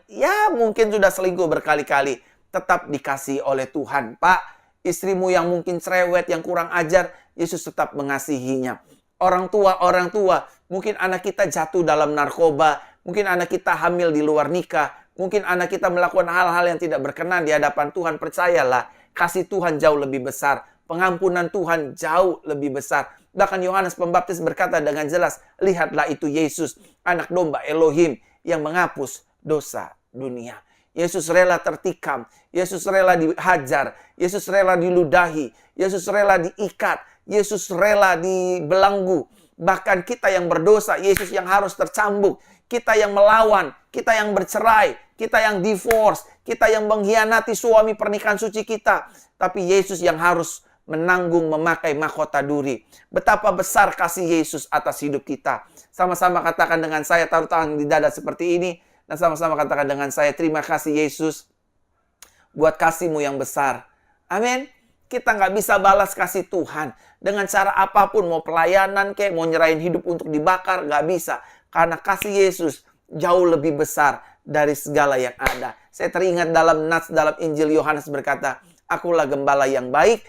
mungkin sudah selingkuh berkali-kali, tetap dikasihi oleh Tuhan. Pak, istrimu yang mungkin cerewet, yang kurang ajar, Yesus tetap mengasihinya. Orang tua, mungkin anak kita jatuh dalam narkoba, mungkin anak kita hamil di luar nikah, mungkin anak kita melakukan hal-hal yang tidak berkenan di hadapan Tuhan. Percayalah, kasih Tuhan jauh lebih besar. Pengampunan Tuhan jauh lebih besar. Bahkan Yohanes Pembaptis berkata dengan jelas, lihatlah itu Yesus, anak domba Elohim yang menghapus dosa dunia. Yesus rela tertikam. Yesus rela dihajar. Yesus rela diludahi. Yesus rela diikat. Yesus rela dibelenggu. Bahkan kita yang berdosa, Yesus yang harus tercambuk. Kita yang melawan, kita yang bercerai, kita yang divorce, kita yang mengkhianati suami pernikahan suci kita. Tapi Yesus yang harus menanggung memakai mahkota duri. Betapa besar kasih Yesus atas hidup kita. Sama-sama katakan dengan saya, taruh tangan di dada seperti ini. Dan sama-sama katakan dengan saya, terima kasih Yesus buat kasih-Mu yang besar. Amin. Kita nggak bisa balas kasih Tuhan dengan cara apapun. Mau pelayanan kek, mau nyerahin hidup untuk dibakar, nggak bisa. Karena kasih Yesus jauh lebih besar dari segala yang ada. Saya teringat dalam dalam Injil Yohanes berkata, akulah gembala yang baik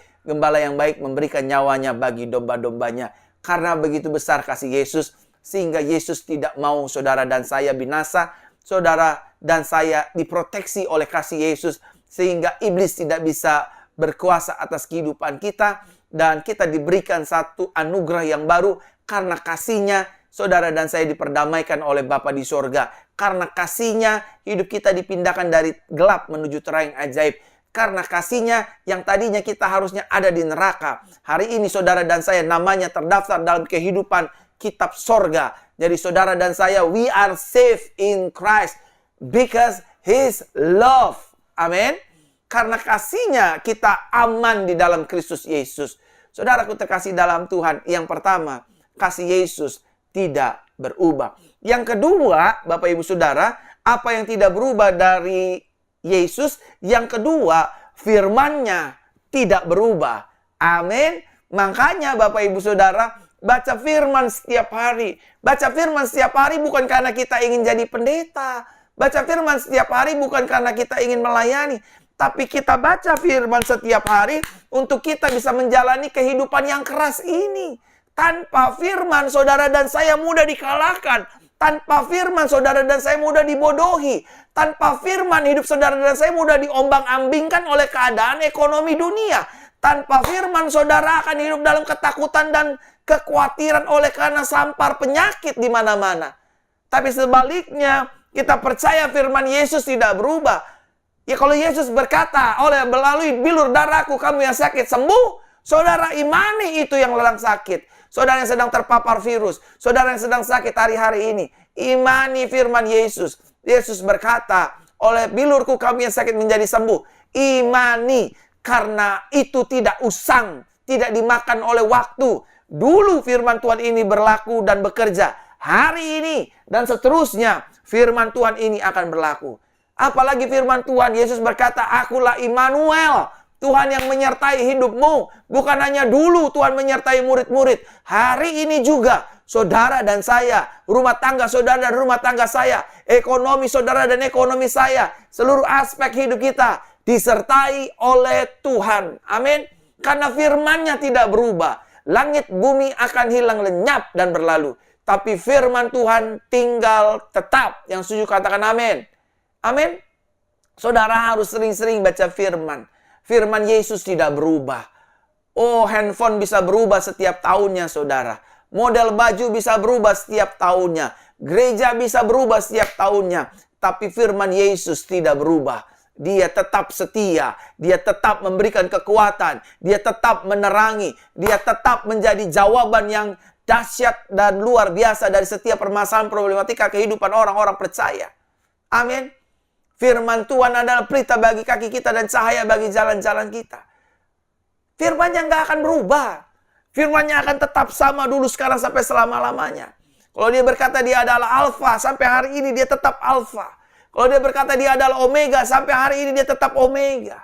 memberikan nyawanya bagi domba-dombanya. Karena begitu besar kasih Yesus, sehingga Yesus tidak mau saudara dan saya binasa. Saudara dan saya diproteksi oleh kasih Yesus, sehingga iblis tidak bisa berkuasa atas kehidupan kita. Dan kita diberikan satu anugerah yang baru. Karena kasih-Nya, saudara dan saya diperdamaikan oleh Bapa di sorga. Karena kasih-Nya, hidup kita dipindahkan dari gelap menuju terang yang ajaib. Karena kasih-Nya, yang tadinya kita harusnya ada di neraka, hari ini saudara dan saya namanya terdaftar dalam kehidupan kitab sorga. Jadi saudara dan saya, we are safe in Christ because His love. Amin. Karena kasih-Nya kita aman di dalam Kristus Yesus. Saudaraku terkasih dalam Tuhan, yang pertama, kasih Yesus tidak berubah. Yang kedua, Bapak Ibu Saudara, apa yang tidak berubah dari Yesus? Yang kedua, firman-Nya tidak berubah. Amin. Makanya Bapak Ibu Saudara, baca firman setiap hari. Baca firman setiap hari bukan karena kita ingin jadi pendeta. Baca firman setiap hari bukan karena kita ingin melayani. Tapi kita baca firman setiap hari untuk kita bisa menjalani kehidupan yang keras ini. Tanpa firman, saudara dan saya mudah dikalahkan. Tanpa firman, saudara dan saya mudah dibodohi. Tanpa firman, hidup saudara dan saya mudah diombang-ambingkan oleh keadaan ekonomi dunia. Tanpa firman, saudara akan hidup dalam ketakutan dan kekhawatiran oleh karena sampar penyakit di mana-mana. Tapi sebaliknya, kita percaya firman Yesus tidak berubah. Ya kalau Yesus berkata, melalui bilur darahku kamu yang sakit sembuh, saudara imani itu yang sedang sakit. Saudara yang sedang terpapar virus, saudara yang sedang sakit hari-hari ini, imani firman Yesus. Yesus berkata, oleh bilurku kamu yang sakit menjadi sembuh. Imani, karena itu tidak usang, tidak dimakan oleh waktu. Dulu firman Tuhan ini berlaku dan bekerja. Hari ini dan seterusnya firman Tuhan ini akan berlaku. Apalagi firman Tuhan, Yesus berkata, akulah Immanuel, Tuhan yang menyertai hidupmu. Bukan hanya dulu Tuhan menyertai murid-murid. Hari ini juga saudara dan saya, rumah tangga saudara dan rumah tangga saya, ekonomi saudara dan ekonomi saya, seluruh aspek hidup kita disertai oleh Tuhan. Amin. Karena firman-Nya tidak berubah. Langit bumi akan hilang lenyap dan berlalu. Tapi firman Tuhan tinggal tetap. Yang setuju katakan amin. Amin. Saudara harus sering-sering baca firman. Firman Yesus tidak berubah. Oh, handphone bisa berubah setiap tahunnya, saudara. Model baju bisa berubah setiap tahunnya. Gereja bisa berubah setiap tahunnya. Tapi firman Yesus tidak berubah. Dia tetap setia. Dia tetap memberikan kekuatan. Dia tetap menerangi. Dia tetap menjadi jawaban yang dahsyat dan luar biasa dari setiap permasalahan problematika kehidupan orang-orang percaya. Amin. Firman Tuhan adalah pelita bagi kaki kita dan cahaya bagi jalan-jalan kita. Firman-Nya nggak akan berubah. Firman-Nya akan tetap sama dulu, sekarang, sampai selama-lamanya. Kalau dia berkata dia adalah Alfa, sampai hari ini dia tetap Alfa. Kalau dia berkata dia adalah Omega, sampai hari ini dia tetap Omega.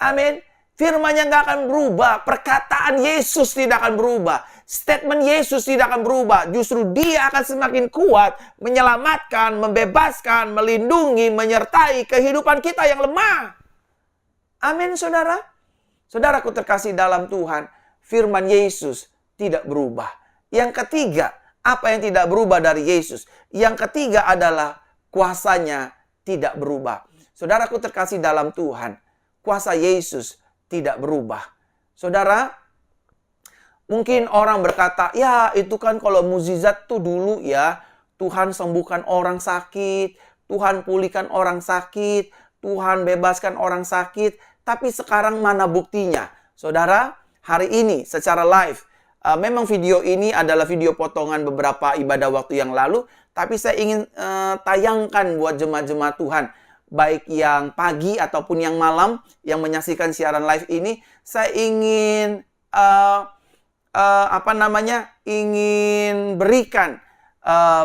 Amin. Firman-Nya nggak akan berubah. Perkataan Yesus tidak akan berubah. Statement Yesus tidak akan berubah. Justru dia akan semakin kuat menyelamatkan, membebaskan, melindungi, menyertai kehidupan kita yang lemah. Amin, saudara. Saudaraku terkasih dalam Tuhan, firman Yesus tidak berubah. Yang ketiga, apa yang tidak berubah dari Yesus? Yang ketiga adalah kuasanya tidak berubah. Saudaraku terkasih dalam Tuhan, kuasa Yesus tidak berubah. Saudara, mungkin orang berkata, ya itu kan kalau mukjizat tuh dulu ya, Tuhan sembuhkan orang sakit, Tuhan pulihkan orang sakit, Tuhan bebaskan orang sakit, tapi sekarang mana buktinya? Saudara, hari ini secara live, memang video ini adalah video potongan beberapa ibadah waktu yang lalu, tapi saya ingin tayangkan buat jemaat-jemaat Tuhan, baik yang pagi ataupun yang malam, yang menyaksikan siaran live ini. Saya ingin ingin berikan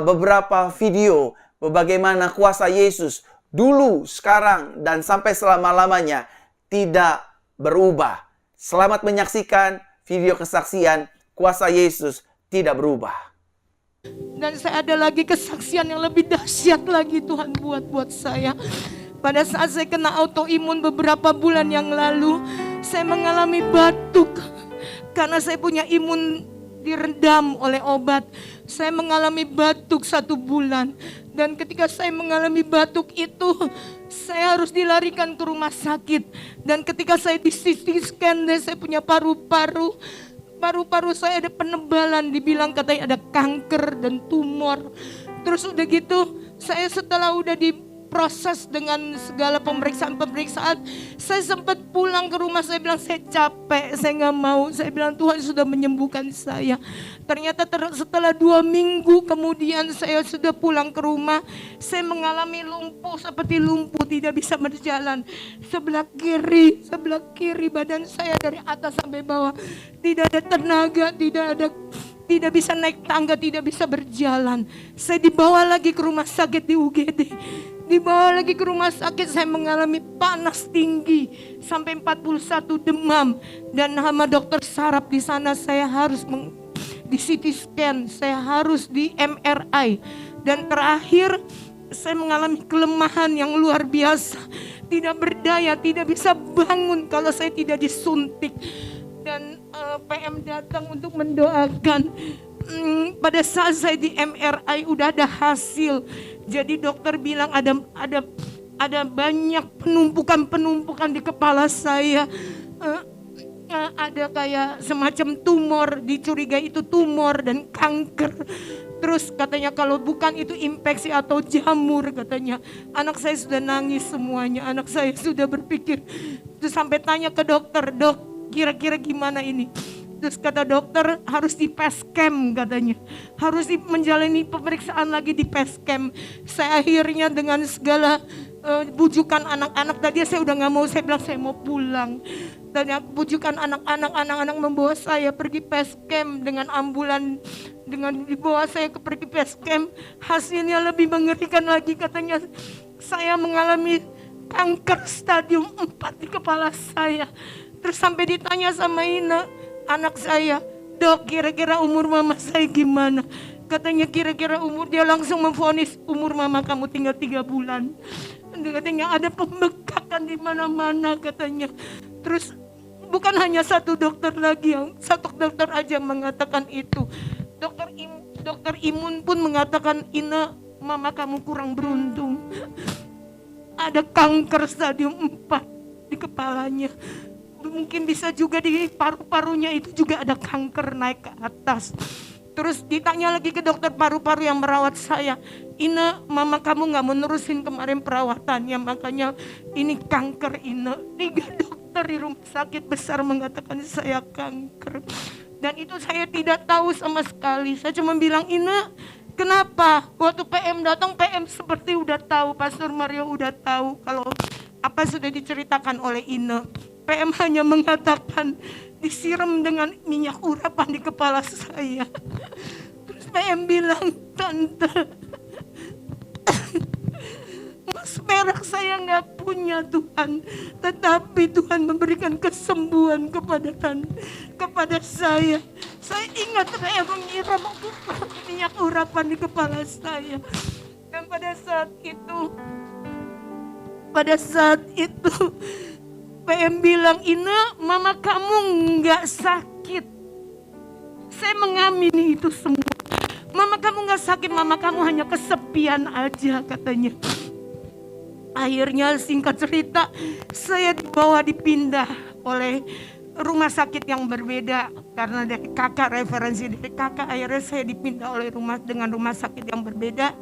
beberapa video bagaimana kuasa Yesus dulu, sekarang, dan sampai selama-lamanya tidak berubah. Selamat menyaksikan video kesaksian kuasa Yesus tidak berubah. Dan saya ada lagi kesaksian yang lebih dahsyat lagi Tuhan buat saya. Pada saat saya kena autoimun beberapa bulan yang lalu, saya mengalami batuk. Karena saya punya imun diredam oleh obat. Saya mengalami batuk 1 bulan. Dan ketika saya mengalami batuk itu, saya harus dilarikan ke rumah sakit. Dan ketika saya di CT scan, dan saya punya paru-paru saya ada penebalan, dibilang katanya ada kanker dan tumor. Terus udah gitu, saya setelah udah diproses dengan segala pemeriksaan, saya sempat pulang ke rumah. Saya bilang saya capek, saya nggak mau. Saya bilang Tuhan sudah menyembuhkan saya. Ternyata setelah 2 minggu kemudian saya sudah pulang ke rumah, saya mengalami lumpuh, seperti lumpuh, tidak bisa berjalan. Sebelah kiri badan saya dari atas sampai bawah tidak ada tenaga, tidak bisa naik tangga, tidak bisa berjalan. Saya dibawa lagi ke rumah sakit di UGD. Dibawa lagi ke rumah sakit, saya mengalami panas tinggi sampai 41 demam, dan sama dokter saraf di sana saya harus di CT scan, saya harus di MRI, dan terakhir saya mengalami kelemahan yang luar biasa, tidak berdaya, tidak bisa bangun kalau saya tidak disuntik. Dan PM datang untuk mendoakan. Pada saat saya di MRI udah ada hasil. Jadi dokter bilang ada banyak penumpukan di kepala saya. Ada kayak semacam tumor, dicurigai itu tumor dan kanker. Terus katanya kalau bukan itu infeksi atau jamur katanya. Anak saya sudah nangis semuanya, anak saya sudah berpikir. Terus sampai tanya ke dokter, "Dok, kira-kira gimana ini?" Terus kata dokter harus di PESCAM katanya. Harus menjalani pemeriksaan lagi di PESCAM. Saya akhirnya dengan segala bujukan anak-anak, tadi saya udah gak mau, saya bilang saya mau pulang. Dan bujukan anak-anak membawa saya pergi PESCAM dengan ambulan, dengan dibawa saya pergi PESCAM. Hasilnya lebih mengerikan lagi, katanya saya mengalami kanker stadium 4 di kepala saya. Terus sampai ditanya sama Ina, anak saya, "Dok, kira-kira umur mama saya gimana?" Katanya kira-kira umur, dia langsung memvonis umur mama kamu tinggal 3 bulan. Katanya ada pembekakan di mana-mana katanya. Terus bukan hanya satu dokter lagi, satu dokter aja mengatakan itu. Dokter imun pun mengatakan, "Ina, mama kamu kurang beruntung. Ada kanker stadium 4 di kepalanya. Mungkin bisa juga di paru-parunya itu juga ada kanker naik ke atas." Terus ditanya lagi ke dokter paru-paru yang merawat saya, "Ina, mama kamu gak menerusin kemarin perawatannya, makanya ini kanker Ina." 3 dokter di rumah sakit besar mengatakan saya kanker. Dan itu saya tidak tahu sama sekali. Saya cuma bilang, "Ina, kenapa?" Waktu PM datang, PM seperti udah tahu, Pastor Mario udah tahu kalau apa sudah diceritakan oleh Ina. PM hanya mengatakan disiram dengan minyak urapan di kepala saya. Terus PM bilang, "Tante, mas perak saya nggak punya Tuhan, tetapi Tuhan memberikan kesembuhan kepada saya." Saya ingat saya menyiram minyak urapan di kepala saya. Dan pada saat itu PM bilang, "Ina, mama kamu nggak sakit." Saya mengamini itu semua. "Mama kamu nggak sakit, mama kamu hanya kesepian aja," katanya. Akhirnya singkat cerita, saya dipindah oleh rumah sakit yang berbeda. Karena dari kakak, referensi dari kakak, akhirnya saya dipindah oleh rumah sakit yang berbeda.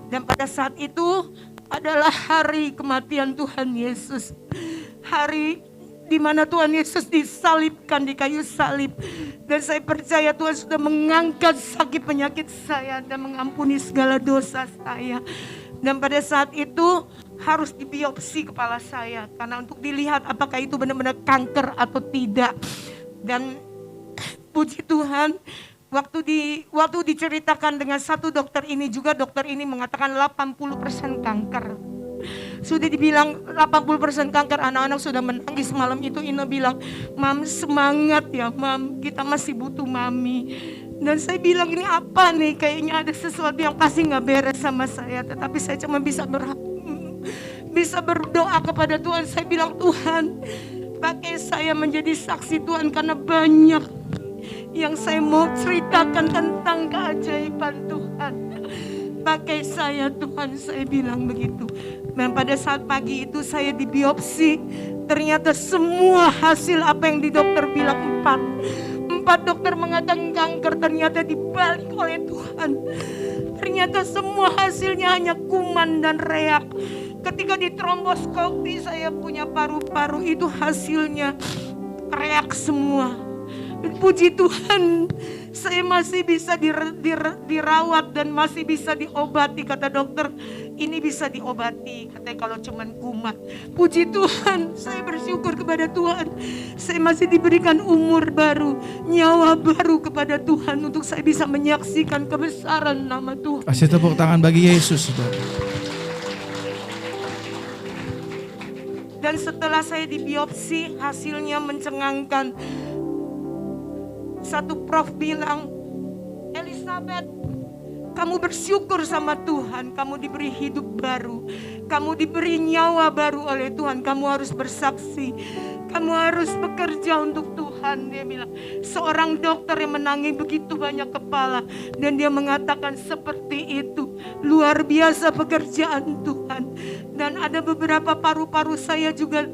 Dan pada saat itu adalah hari kematian Tuhan Yesus. Hari di mana Tuhan Yesus disalibkan di kayu salib. Dan saya percaya Tuhan sudah mengangkat sakit penyakit saya dan mengampuni segala dosa saya. Dan pada saat itu harus dibiopsi kepala saya karena untuk dilihat apakah itu benar-benar kanker atau tidak. Dan puji Tuhan, waktu diceritakan dengan satu dokter ini juga, dokter ini mengatakan 80% kanker. Sudah dibilang 80% kanker, anak-anak sudah menangis malam itu. Ina bilang, "Mam, semangat ya Mam, kita masih butuh Mami." Dan saya bilang, ini apa nih, kayaknya ada sesuatu yang pasti gak beres sama saya. Tetapi saya cuma bisa berdoa kepada Tuhan. Saya bilang, Tuhan, pakai saya menjadi saksi Tuhan, karena banyak yang saya mau ceritakan tentang keajaiban Tuhan. Pakai saya Tuhan, saya bilang begitu. Dan pada saat pagi itu saya dibiopsi, ternyata semua hasil apa yang di dokter bilang 4 dokter mengatakan kanker, ternyata dibalik oleh Tuhan. Ternyata semua hasilnya hanya kuman dan reak. Ketika ditromboskopi saya punya paru-paru itu hasilnya reak semua. Puji Tuhan, saya masih bisa dirawat dan masih bisa diobati. Kata dokter, ini bisa diobati, katanya kalau cuman kumat. Puji Tuhan, saya bersyukur kepada Tuhan. Saya masih diberikan umur baru, nyawa baru kepada Tuhan untuk saya bisa menyaksikan kebesaran nama Tuhan. Kasih tepuk tangan bagi Yesus, saudara. Dan setelah saya dibiopsi, hasilnya mencengangkan. Satu prof bilang, Elizabeth, kamu bersyukur sama Tuhan, kamu diberi hidup baru, kamu diberi nyawa baru oleh Tuhan, kamu harus bersaksi, kamu harus bekerja untuk Tuhan. Dia bilang, seorang dokter yang menangis begitu banyak kepala, dan dia mengatakan seperti itu, luar biasa pekerjaan Tuhan. Dan ada beberapa paru-paru saya juga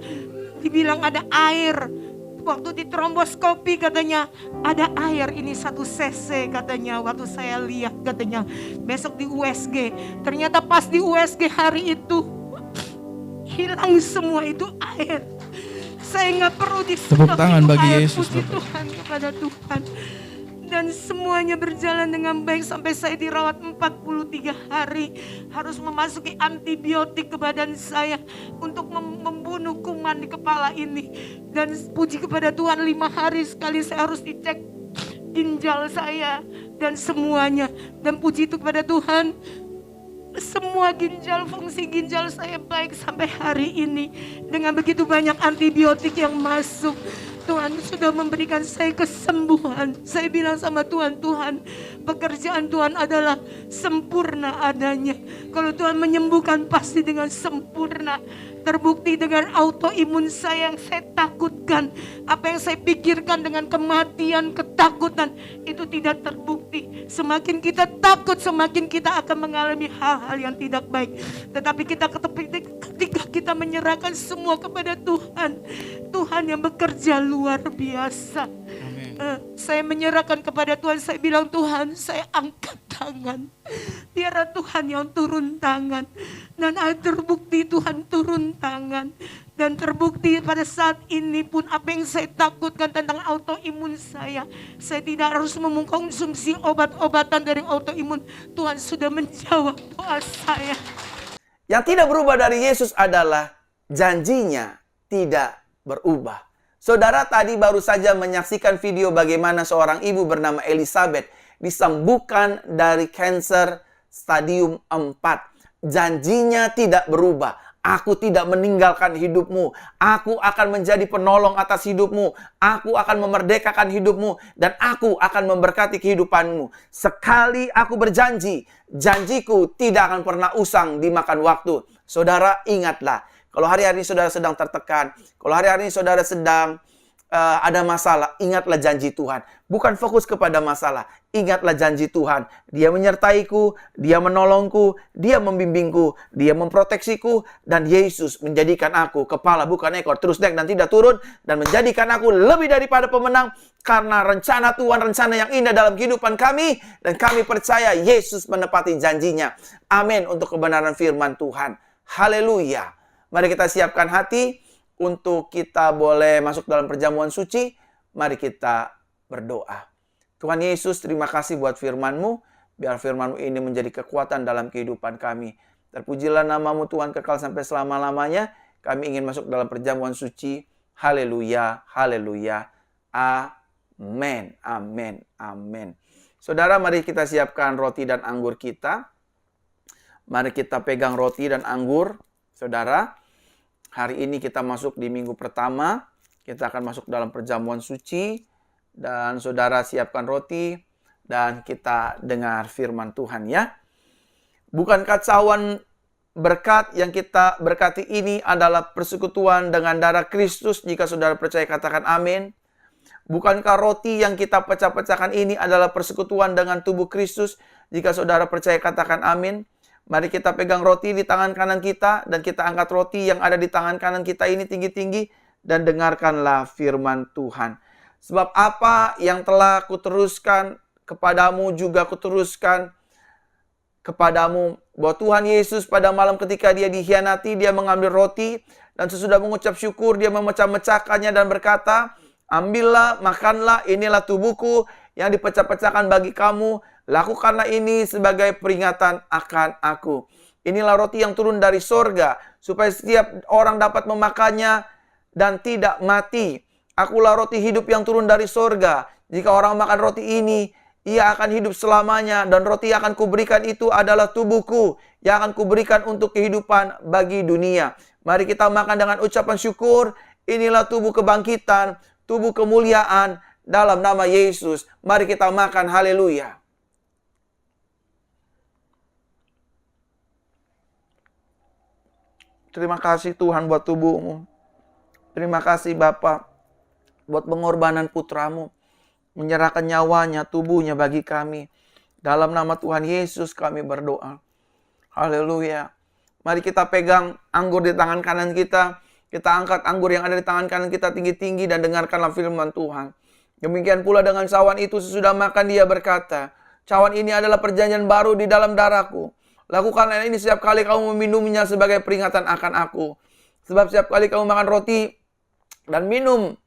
dibilang ada air. Waktu di tromboskopi katanya ada air, ini 1 cc katanya. Waktu saya lihat katanya besok di USG, ternyata pas di USG hari itu hilang semua itu air. Saya nggak perlu Tepuk tangan bagi air. Yesus, Puji Bapak. Tuhan kepada Tuhan. Dan semuanya berjalan dengan baik sampai saya dirawat 43 hari. Harus memasuki antibiotik ke badan saya untuk membunuh kuman di kepala ini. Dan puji kepada Tuhan 5 hari sekali saya harus dicek ginjal saya dan semuanya. Dan puji itu kepada Tuhan, semua ginjal, fungsi ginjal saya baik sampai hari ini. Dengan begitu banyak antibiotik yang masuk, Tuhan sudah memberikan saya kesembuhan. Saya bilang sama Tuhan, Tuhan, pekerjaan Tuhan adalah sempurna adanya. Kalau Tuhan menyembuhkan pasti dengan sempurna. Terbukti dengan autoimun saya yang saya takutkan. Apa yang saya pikirkan dengan kematian, ketakutan, itu tidak terbukti. Semakin kita takut, semakin kita akan mengalami hal-hal yang tidak baik. Tetapi ketika kita menyerahkan semua kepada Tuhan, Tuhan yang bekerja luar biasa. Saya menyerahkan kepada Tuhan, saya bilang, Tuhan, saya angkat tangan. Biarlah Tuhan yang turun tangan. Dan terbukti Tuhan turun tangan. Dan terbukti pada saat ini pun apa yang saya takutkan tentang autoimun saya tidak harus mengkonsumsi obat-obatan dari autoimun. Tuhan sudah menjawab doa saya. Yang tidak berubah dari Yesus adalah janjinya tidak berubah. Saudara tadi baru saja menyaksikan video bagaimana seorang ibu bernama Elizabeth disembuhkan dari kanker stadium 4. Janjinya tidak berubah. Aku tidak meninggalkan hidupmu. Aku akan menjadi penolong atas hidupmu. Aku akan memerdekakan hidupmu. Dan aku akan memberkati kehidupanmu. Sekali aku berjanji, janjiku tidak akan pernah usang dimakan waktu. Saudara, ingatlah. Kalau hari-hari ini saudara sedang tertekan, kalau hari-hari ini saudara sedang ada masalah, ingatlah janji Tuhan. Bukan fokus kepada masalah, ingatlah janji Tuhan. Dia menyertaiku, Dia menolongku, Dia membimbingku, Dia memproteksiku, dan Yesus menjadikan aku kepala bukan ekor, terus naik dan tidak turun, dan menjadikan aku lebih daripada pemenang, karena rencana Tuhan, rencana yang indah dalam kehidupan kami, dan kami percaya Yesus menepati janjinya. Amin untuk kebenaran firman Tuhan. Haleluya. Mari kita siapkan hati untuk kita boleh masuk dalam perjamuan suci. Mari kita berdoa. Tuhan Yesus, terima kasih buat firman-Mu. Biar firman-Mu ini menjadi kekuatan dalam kehidupan kami. Terpujilah nama-Mu Tuhan kekal sampai selama-lamanya. Kami ingin masuk dalam perjamuan suci. Haleluya, haleluya. Amin, amin, amin. Saudara, mari kita siapkan roti dan anggur kita. Mari kita pegang roti dan anggur. Saudara, hari ini kita masuk di minggu pertama. Kita akan masuk dalam perjamuan suci. Dan saudara siapkan roti. Dan kita dengar firman Tuhan ya. Bukankah cawan berkat yang kita berkati ini adalah persekutuan dengan darah Kristus? Jika saudara percaya katakan amin. Bukankah roti yang kita pecah-pecahkan ini adalah persekutuan dengan tubuh Kristus? Jika saudara percaya katakan amin. Mari kita pegang roti di tangan kanan kita dan kita angkat roti yang ada di tangan kanan kita ini tinggi-tinggi dan dengarkanlah firman Tuhan. Sebab apa yang telah kuteruskan kepadamu juga kuteruskan kepadamu, bahwa Tuhan Yesus pada malam ketika dia dikhianati, dia mengambil roti dan sesudah mengucap syukur dia memecah-mecahkannya dan berkata, ambillah, makanlah, inilah tubuhku yang dipecah-pecahkan bagi kamu. Lakukanlah ini sebagai peringatan akan aku. Inilah roti yang turun dari sorga, supaya setiap orang dapat memakannya dan tidak mati. Akulah roti hidup yang turun dari sorga. Jika orang makan roti ini, ia akan hidup selamanya. Dan roti yang akan kuberikan itu adalah tubuhku, yang akan kuberikan untuk kehidupan bagi dunia. Mari kita makan dengan ucapan syukur. Inilah tubuh kebangkitan, tubuh kemuliaan dalam nama Yesus. Mari kita makan, haleluya. Terima kasih Tuhan buat tubuhmu. Terima kasih Bapa buat pengorbanan putramu. Menyerahkan nyawanya, tubuhnya bagi kami. Dalam nama Tuhan Yesus kami berdoa. Haleluya. Mari kita pegang anggur di tangan kanan kita. Kita angkat anggur yang ada di tangan kanan kita tinggi-tinggi dan dengarkanlah firman Tuhan. Demikian pula dengan cawan itu sesudah makan dia berkata, cawan ini adalah perjanjian baru di dalam darahku. Lakukanlah ini setiap kali kamu meminumnya sebagai peringatan akan aku. Sebab setiap kali kamu makan roti dan minum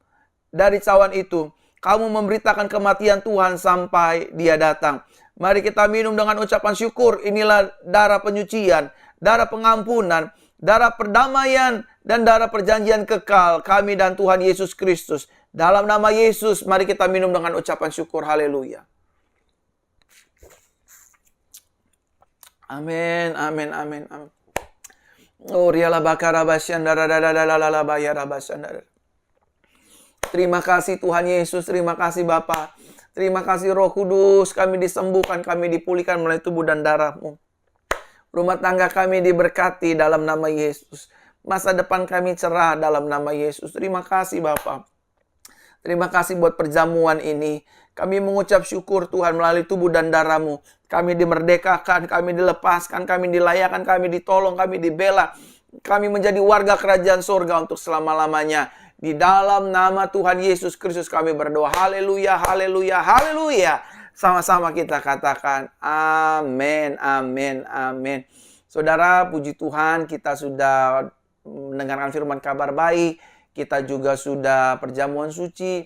dari cawan itu, kamu memberitakan kematian Tuhan sampai dia datang. Mari kita minum dengan ucapan syukur. Inilah darah penyucian, darah pengampunan, darah perdamaian, dan darah perjanjian kekal kami dan Tuhan Yesus Kristus. Dalam nama Yesus, mari kita minum dengan ucapan syukur. Haleluya. Amin, amin, amin, amin. Oh, riala bakara basyandara dadadadadala bayara basyandara. Terima kasih Tuhan Yesus, terima kasih Bapa. Terima kasih Roh Kudus, kami disembuhkan, kami dipulihkan melalui tubuh dan darah-Mu. Rumah tangga kami diberkati dalam nama Yesus. Masa depan kami cerah dalam nama Yesus. Terima kasih Bapa. Terima kasih buat perjamuan ini. Kami mengucap syukur Tuhan melalui tubuh dan darah-Mu. Kami dimerdekakan, kami dilepaskan, kami dilayakan, kami ditolong, kami dibela. Kami menjadi warga kerajaan surga untuk selama-lamanya. Di dalam nama Tuhan Yesus Kristus kami berdoa. Haleluya, haleluya, haleluya. Sama-sama kita katakan amin, amin, amin. Saudara, puji Tuhan kita sudah mendengarkan firman kabar baik. Kita juga sudah perjamuan suci.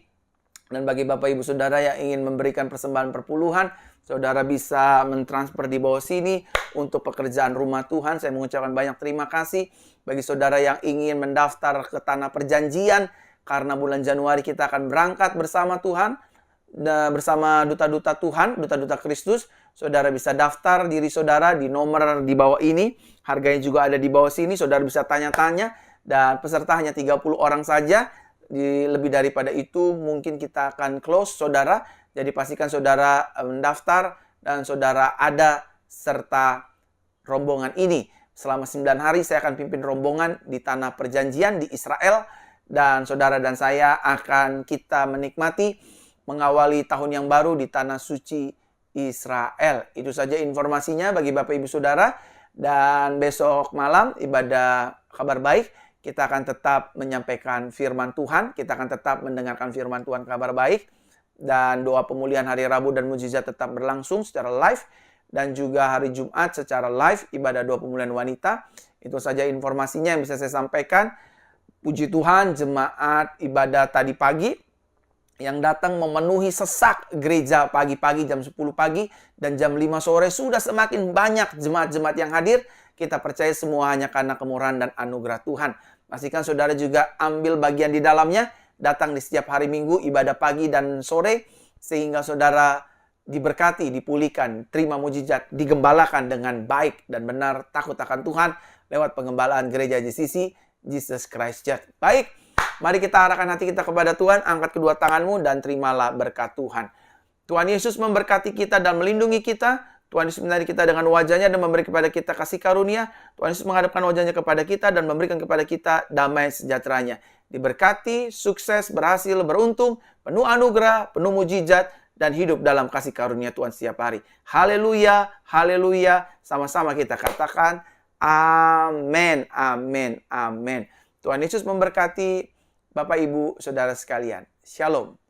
Dan bagi Bapak Ibu Saudara yang ingin memberikan persembahan perpuluhan, saudara bisa mentransfer di bawah sini untuk pekerjaan rumah Tuhan. Saya mengucapkan banyak terima kasih. Bagi saudara yang ingin mendaftar ke Tanah Perjanjian, karena bulan Januari kita akan berangkat bersama Tuhan, bersama duta-duta Tuhan, duta-duta Kristus. Saudara bisa daftar diri saudara di nomor di bawah ini. Harganya juga ada di bawah sini, saudara bisa tanya-tanya. Dan peserta hanya 30 orang saja. Lebih daripada itu mungkin kita akan close saudara. Jadi pastikan saudara mendaftar dan saudara ada serta rombongan ini. Selama 9 hari saya akan pimpin rombongan di Tanah Perjanjian di Israel. Dan saudara dan saya akan kita menikmati mengawali tahun yang baru di Tanah Suci Israel. Itu saja informasinya bagi Bapak Ibu Saudara. Dan besok malam ibadah kabar baik. Kita akan tetap menyampaikan firman Tuhan. Kita akan tetap mendengarkan firman Tuhan kabar baik. Dan doa pemulihan hari Rabu dan mujizat tetap berlangsung secara live. Dan juga hari Jumat secara live ibadah doa pemulihan wanita. Itu saja informasinya yang bisa saya sampaikan. Puji Tuhan, jemaat ibadah tadi pagi yang datang memenuhi sesak gereja pagi-pagi jam 10 pagi dan jam 5 sore sudah semakin banyak jemaat-jemaat yang hadir. Kita percaya semua hanya karena kemurahan dan anugerah Tuhan. Pastikan saudara juga ambil bagian di dalamnya, datang di setiap hari Minggu ibadah pagi dan sore sehingga saudara diberkati, dipulihkan, terima mujizat, digembalakan dengan baik dan benar, takut akan Tuhan lewat pengembalaan gereja JCC Jesus Christ Church. Baik, mari kita arahkan hati kita kepada Tuhan, angkat kedua tanganmu dan terimalah berkat Tuhan. Tuhan Yesus memberkati kita dan melindungi kita. Tuhan Yesus menyinari kita dengan wajahnya dan memberi kepada kita kasih karunia. Tuhan Yesus menghadapkan wajahnya kepada kita dan memberikan kepada kita damai sejahteranya. Diberkati, sukses, berhasil, beruntung, penuh anugerah, penuh mujizat, dan hidup dalam kasih karunia Tuhan setiap hari. Haleluya, haleluya. Sama-sama kita katakan, amin, amin, amin. Tuhan Yesus memberkati Bapak, Ibu, Saudara sekalian. Shalom.